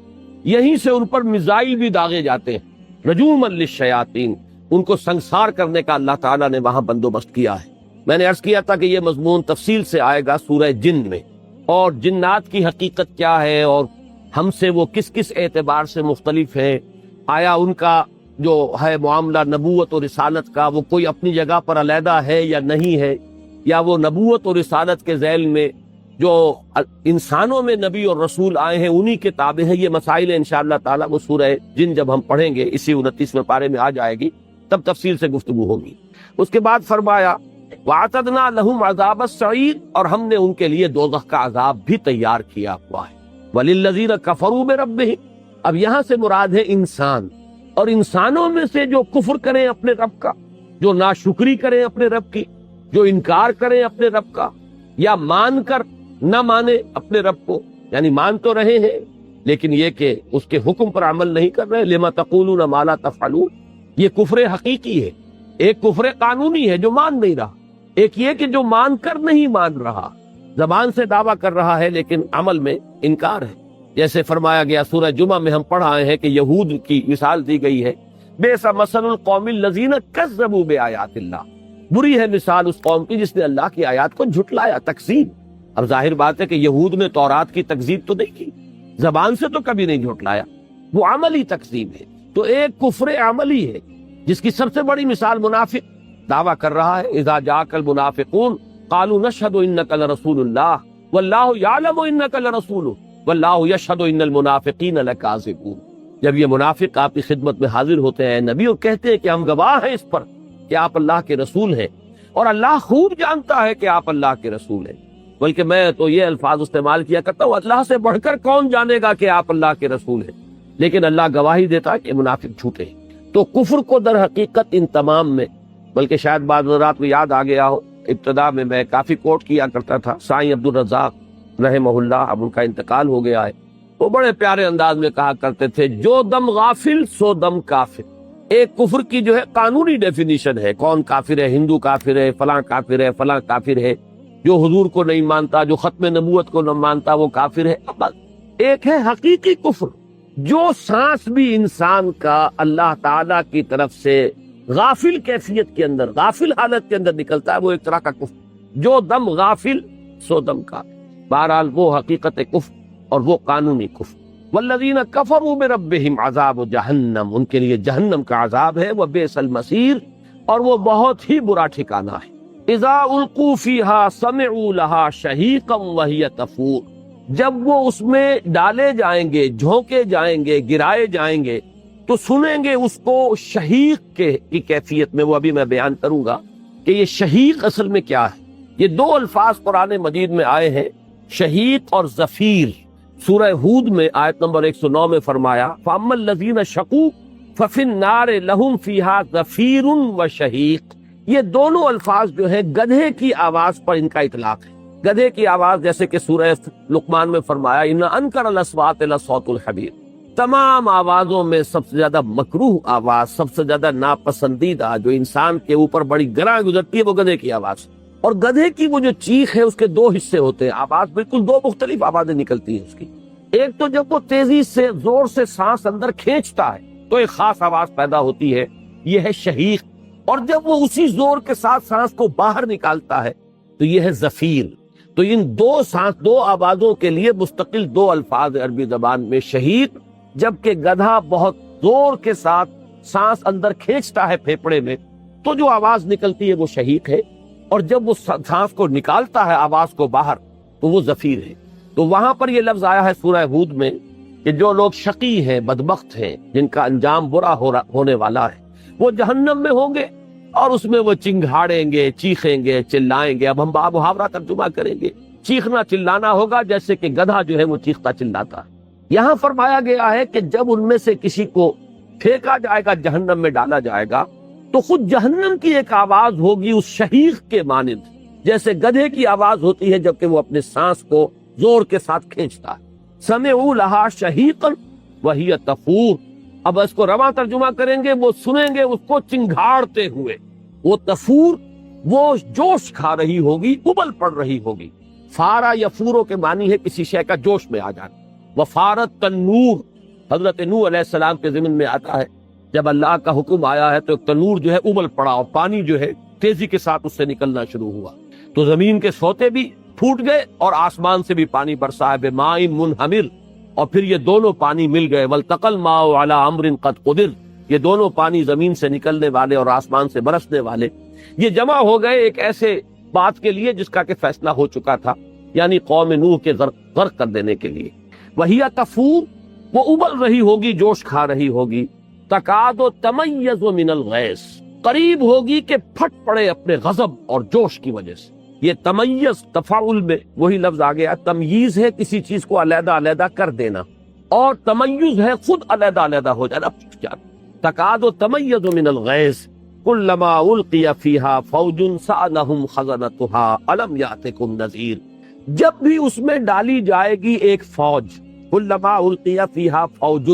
یہیں سے ان پر میزائل بھی داغے جاتے ہیں. رجوما للشیاطین، ان کو سنسار کرنے کا اللہ تعالیٰ نے وہاں بندوبست کیا ہے. میں نے عرض کیا تھا کہ یہ مضمون تفصیل سے آئے گا سورہ جن میں، اور جنات کی حقیقت کیا ہے اور ہم سے وہ کس کس اعتبار سے مختلف ہے. آیا ان کا جو ہے معاملہ نبوت اور رسالت کا وہ کوئی اپنی جگہ پر علیحدہ ہے یا نہیں ہے، یا وہ نبوت اور رسالت کے ذیل میں جو انسانوں میں نبی اور رسول آئے ہیں انہی کے تابع ہیں. یہ مسائل انشاءاللہ تعالیٰ وہ سورہ جن جب ہم پڑھیں گے اسی 29ویں پارے میں آ جائے گی، تب تفصیل سے گفتگو ہوگی. اس کے بعد فرمایا وَأَعْتَدْنَا لَهُمْ عَذَابَ السَّعِيرِ، اور ہم نے ان کے لیے دوزخ کا عذاب بھی تیار کیا ہوا ہے. وَلِلَّذِينَ كَفَرُوا بِرَبِّهِمْ، اب یہاں سے مراد ہے انسان، اور انسانوں میں سے جو کفر کریں اپنے رب کا، جو ناشکری کریں اپنے رب کی، جو انکار کریں اپنے رب کا، یا مان کر نہ مانے اپنے رب کو، یعنی مان تو رہے ہیں لیکن یہ کہ اس کے حکم پر عمل نہیں کر رہے. لما تقولون ما لا تفعلون، یہ کفر حقیقی ہے. ایک کفر قانونی ہے جو مان نہیں رہا، ایک یہ کہ جو مان کر نہیں مان رہا، زبان سے دعویٰ کر رہا ہے لیکن عمل میں انکار ہے. جیسے فرمایا گیا سورہ جمعہ میں ہم پڑھ آئے ہیں کہ یہود کی مثال دی گئی ہے، بئس مثل القوم الذین کذبوا بآیات اللہ، بری ہے مثال اس قوم کی جس نے اللہ کی آیات کو جھٹلایا. تکذیب، اب ظاہر بات ہے کہ یہود نے تورات کی تکذیب تو نہیں کی، زبان سے تو کبھی نہیں جھٹلایا، وہ عملی تکذیب ہے. تو ایک کفر عملی ہے جس کی سب سے بڑی مثال منافق دعویٰ کر رہا ہے. اذا جاءک المنافقون قالوا نشهد انک لرسول اللہ واللہ یعلم انک لرسولہ واللہ یشہد ان المنافقین لکاذبون. جب یہ منافق آپ کی خدمت میں حاضر ہوتے ہیں نبی اور کہتے ہیں کہ ہم گواہ ہیں اس پر کہ آپ اللہ کے رسول ہیں، اور اللہ خوب جانتا ہے کہ آپ اللہ کے رسول ہیں. بلکہ میں تو یہ الفاظ استعمال کیا کرتا ہوں، اللہ سے بڑھ کر کون جانے گا کہ آپ اللہ کے رسول ہیں، لیکن اللہ گواہی دیتا ہے کہ منافق جھوٹے ہیں. تو کفر کو در حقیقت ان تمام میں، بلکہ شاید بعض رات میں یاد آ گیا ہو، ابتدا میں کافی کوٹ کیا کرتا تھا سائیں عبد الرزاق رحمہ اللہ، اب ان کا انتقال ہو گیا ہے. وہ بڑے پیارے انداز میں کہا کرتے تھے جو دم غافل سو دم کافر. ایک کفر کی جو ہے قانونی ڈیفینیشن ہے، کون کافر ہے، ہندو کافر ہے، فلاں کافر ہے، فلاں کافر ہے، جو حضور کو نہیں مانتا، جو ختم نبوت کو نہ مانتا وہ کافر ہے. ایک ہے حقیقی کفر، جو سانس بھی انسان کا اللہ تعالی کی طرف سے غافل کیفیت کے اندر، غافل حالت کے اندر نکلتا ہے، وہ ایک طرح کا کفر. جو دم غافل سو دم کافر. بہرحال وہ حقیقت کفر اور وہ قانونی کفر. والذین کفروا بربہم عذاب جہنم، ان کے لیے جہنم کا عذاب ہے. وبئس المصیر، اور وہ بہت ہی برا ٹھکانہ ہے. اذا القوا فیہا سمعوا لہا شہیقا وہی تفور، جب وہ اس میں ڈالے جائیں گے، جھونکے جائیں گے، گرائے جائیں گے تو سنیں گے اس کو شہیق کی کیفیت میں. وہ ابھی میں بیان کروں گا کہ یہ شہیق اصل میں کیا ہے. یہ دو الفاظ قرآن مجید میں آئے ہیں، شہیق اور زفیر. سورہ ہود میں آیت نمبر 109 میں فرمایا فَأَمَّا الَّذِينَ شَقُوا فَفِي النَّارِ لَهُمْ فِيهَا زَفِيرٌ وَشَهِيقٌ. یہ دونوں الفاظ جو ہیں گدھے کی آواز پر ان کا اطلاق ہے. گدھے کی آواز جیسے کہ سورہ لقمان میں فرمایا ان انکر الاصوات لصوت الحمیر. تمام آوازوں میں سب سے زیادہ مکروہ آواز، سب سے زیادہ ناپسندیدہ جو انسان کے اوپر بڑی گراں گزرتی ہے وہ گدھے کی آواز. اور گدھے کی وہ جو چیخ ہے اس کے دو حصے ہوتے ہیں، آواز بالکل دو مختلف آوازیں نکلتی ہیں اس کی. ایک تو جب وہ تیزی سے زور سے سانس اندر کھینچتا ہے تو ایک خاص آواز پیدا ہوتی ہے، یہ ہے شہیق. اور جب وہ اسی زور کے ساتھ سانس کو باہر نکالتا ہے تو یہ ہے زفیر. تو ان دو آوازوں کے لیے مستقل دو الفاظ عربی زبان میں، شہیق جبکہ گدھا بہت زور کے ساتھ سانس اندر کھینچتا ہے پھیپڑے میں تو جو آواز نکلتی ہے وہ شہیق ہے، اور جب وہ سانس کو نکالتا ہے آواز کو باہر تو وہ زفیر ہے. تو وہاں پر یہ لفظ آیا ہے سورہ ہود میں کہ جو لوگ شقی ہیں، بدبخت ہیں، جن کا انجام برا ہونے والا ہے، وہ جہنم میں ہوں گے اور اس میں وہ چنگھاڑیں گے، چیخیں گے، چلائیں گے. اب ہم باب محاورہ ترجمہ کریں گے، چیخنا چلانا ہوگا جیسے کہ گدھا جو ہے وہ چیختا چلاتا ہے. یہاں فرمایا گیا ہے کہ جب ان میں سے کسی کو پھینکا جائے گا، جہنم میں ڈالا جائے گا، تو خود جہنم کی ایک آواز ہوگی اس شہیق کے مانند، جیسے گدھے کی آواز ہوتی ہے جبکہ وہ اپنے سانس کو زور کے ساتھ کھینچتا ہے. سمعوا لہا شہیقا وہی تفور. اب اس کو رواں ترجمہ کریں گے، وہ سنیں گے اس کو چنگھاڑتے ہوئے. وہ تفور وہ جوش کھا رہی ہوگی، ابل پڑ رہی ہوگی. فارا یفورو کے معنی ہے کسی شے کا جوش میں آ جانا. وفارت تنور حضرت نوح علیہ السلام کے ضمن میں آتا ہے، جب اللہ کا حکم آیا ہے تو ایک تنور جو ہے ابل پڑا اور پانی جو ہے تیزی کے ساتھ اس سے نکلنا شروع ہوا. تو زمین کے سوتے بھی پھوٹ گئے اور آسمان سے بھی پانی برسا ہے بماء منہمر. اور پھر یہ دونوں پانی مل گئے. والتقى الماء على امر قد قدر. یہ دونوں پانی زمین سے نکلنے والے اور آسمان سے برسنے والے یہ جمع ہو گئے ایک ایسے بات کے لیے جس کا کہ فیصلہ ہو چکا تھا، یعنی قوم نوح کے غرق کر دینے کے لیے. وہی تفور وہ ابل رہی ہوگی، جوش کھا رہی ہوگی. تکاد تمیز من الغیظ قریب ہوگی کہ پھٹ پڑے اپنے غضب اور جوش کی وجہ سے. یہ تمیز تفاعل میں وہی لفظ آ گیا. تمییز ہے کسی چیز کو علیحدہ علیحدہ کر دینا، اور تمیز ہے خود علیحدہ علیحدہ ہو جانا. تکاد تمیز من الغیظ کلما القی فیہا فوج سألہم خزنتها الم یاتکم نذیر. جب بھی اس میں ڈالی جائے گی ایک فوج، کلما القی فیہا فوج،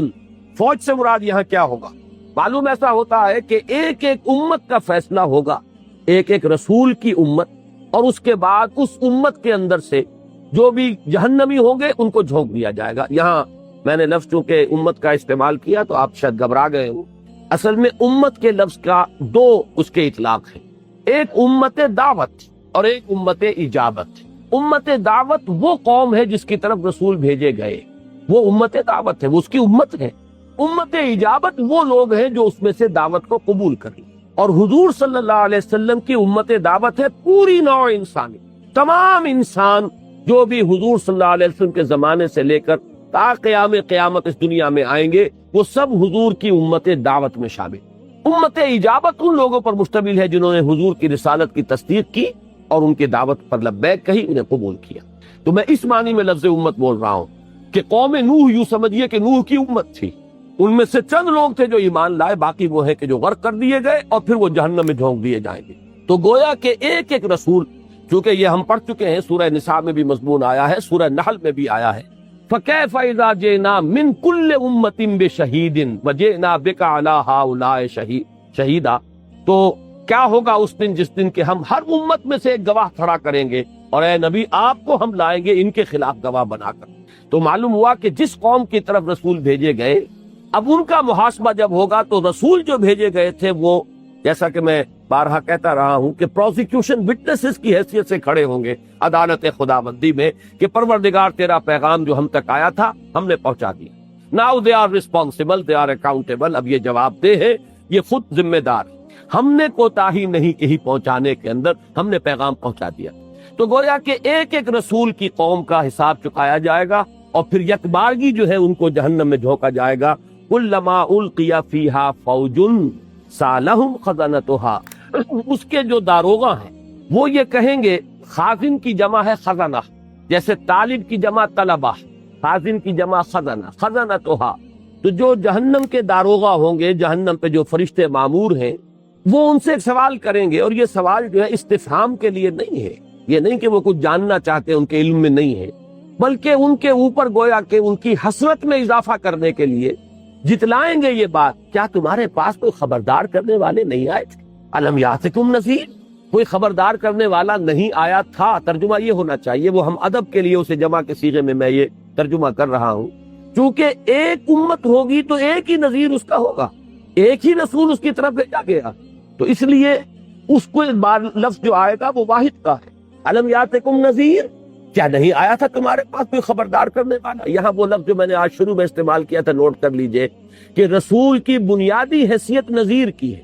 فوج سے مراد یہاں کیا ہوگا؟ معلوم ایسا ہوتا ہے کہ ایک ایک امت کا فیصلہ ہوگا، ایک ایک رسول کی امت، اور اس کے بعد اس امت کے اندر سے جو بھی جہنمی ہوں گے ان کو جھونک دیا جائے گا. یہاں میں نے لفظ چونکہ امت کا استعمال کیا تو آپ شاید گھبرا گئے ہوں. اصل میں امت کے لفظ کا دو اس کے اطلاق ہیں، ایک امت دعوت اور ایک امت اجابت. امت دعوت وہ قوم ہے جس کی طرف رسول بھیجے گئے، وہ امت دعوت ہے، وہ اس کی امت ہے. امت اجابت وہ لوگ ہیں جو اس میں سے دعوت کو قبول کریں. اور حضور صلی اللہ علیہ وسلم کی امت دعوت ہے پوری نوع انسانی. تمام انسان جو بھی حضور صلی اللہ علیہ وسلم کے زمانے سے لے کر تا قیام قیامت اس دنیا میں آئیں گے وہ سب حضور کی امت دعوت میں شامل. امت اجابت ان لوگوں پر مشتمل ہے جنہوں نے حضور کی رسالت کی تصدیق کی اور ان کی دعوت پر لبیک کہی، انہیں قبول کیا. تو میں اس معنی میں لفظ امت بول رہا ہوں کہ قوم نوح یوں سمجھیے کہ نوح کی امت تھی، ان میں سے چند لوگ تھے جو ایمان لائے، باقی وہ ہے کہ جو غرق کر دیے گئے اور پھر وہ جہنم میں جھونک دیے جائیں گے. تو گویا کہ ایک ایک رسول، چونکہ یہ ہم پڑھ چکے ہیں، سورہ نساء میں بھی مضمون آیا ہے، سورہ نحل میں بھی آیا ہے. فَكَيْفَ إِذَا جِئْنَا مِنْ كُلِّ أُمَّةٍ بِشَهِيدٍ وَجِئْنَا بِكَ عَلَىٰ هَٰؤُلَاءِ شَهِيدًا. تو کیا ہوگا اس دن جس دن کہ ہم ہر امت میں سے ایک گواہ کھڑا کریں گے اور اے نبی آپ کو ہم لائیں گے ان کے خلاف گواہ بنا کر. تو معلوم ہوا کہ جس قوم کی طرف رسول بھیجے گئے اب ان کا محاسبہ جب ہوگا تو رسول جو بھیجے گئے تھے وہ، جیسا کہ میں بارہا کہتا رہا ہوں کہ پروسیکیوشن وٹنسز کی حیثیت سے کھڑے ہوں گے عدالت خداوندی میں کہ پروردگار تیرا پیغام جو ہم تک آیا تھا ہم نے پہنچا دیا. Now they are responsible, they are accountable. اب یہ جواب دہ ہے، یہ خود ذمہ دار. ہم نے کوتاہی نہیں کہی پہنچانے کے اندر، ہم نے پیغام پہنچا دیا. تو گویا کہ ایک ایک رسول کی قوم کا حساب چکایا جائے گا اور پھر یکبارگی جو ہے ان کو جہنم میں جھونکا جائے گا. کلما القی فیہا فوج سالہم خزنتها. اس کے جو داروغہ ہیں وہ یہ کہیں گے، خازن کی جمع ہے خزنہ، جیسے طالب کی جمع طلبہ، خازن کی جمع خزنہ، خزنتها. تو جو جہنم کے داروغہ ہوں گے، جہنم پہ جو فرشتے مامور ہیں، وہ ان سے سوال کریں گے. اور یہ سوال جو ہے استفہام کے لیے نہیں ہے، یہ نہیں کہ وہ کچھ جاننا چاہتے ان کے علم میں نہیں ہے، بلکہ ان کے اوپر گویا کہ ان کی حسرت میں اضافہ کرنے کے لیے جتلائیں گے یہ بات. کیا تمہارے پاس کوئی خبردار کرنے والے نہیں آئے تھے؟ الم یاتکم نذیر، کوئی خبردار کرنے والا نہیں آیا تھا. ترجمہ یہ ہونا چاہیے، وہ ہم ادب کے لیے اسے جمع کے صیغے میں میں یہ ترجمہ کر رہا ہوں. چونکہ ایک امت ہوگی تو ایک ہی نذیر اس کا ہوگا، ایک ہی رسول اس کی طرف بھیجا گیا، تو اس لیے اس کو لفظ جو آئے گا وہ واحد کا ہے. الم یاتکم نذیر، کیا نہیں آیا تھا تمہارے پاس کوئی خبردار کرنے والا؟ یہاں وہ لفظ جو میں نے آج شروع میں استعمال کیا تھا نوٹ کر لیجئے کہ رسول کی بنیادی حیثیت نذیر کی ہے.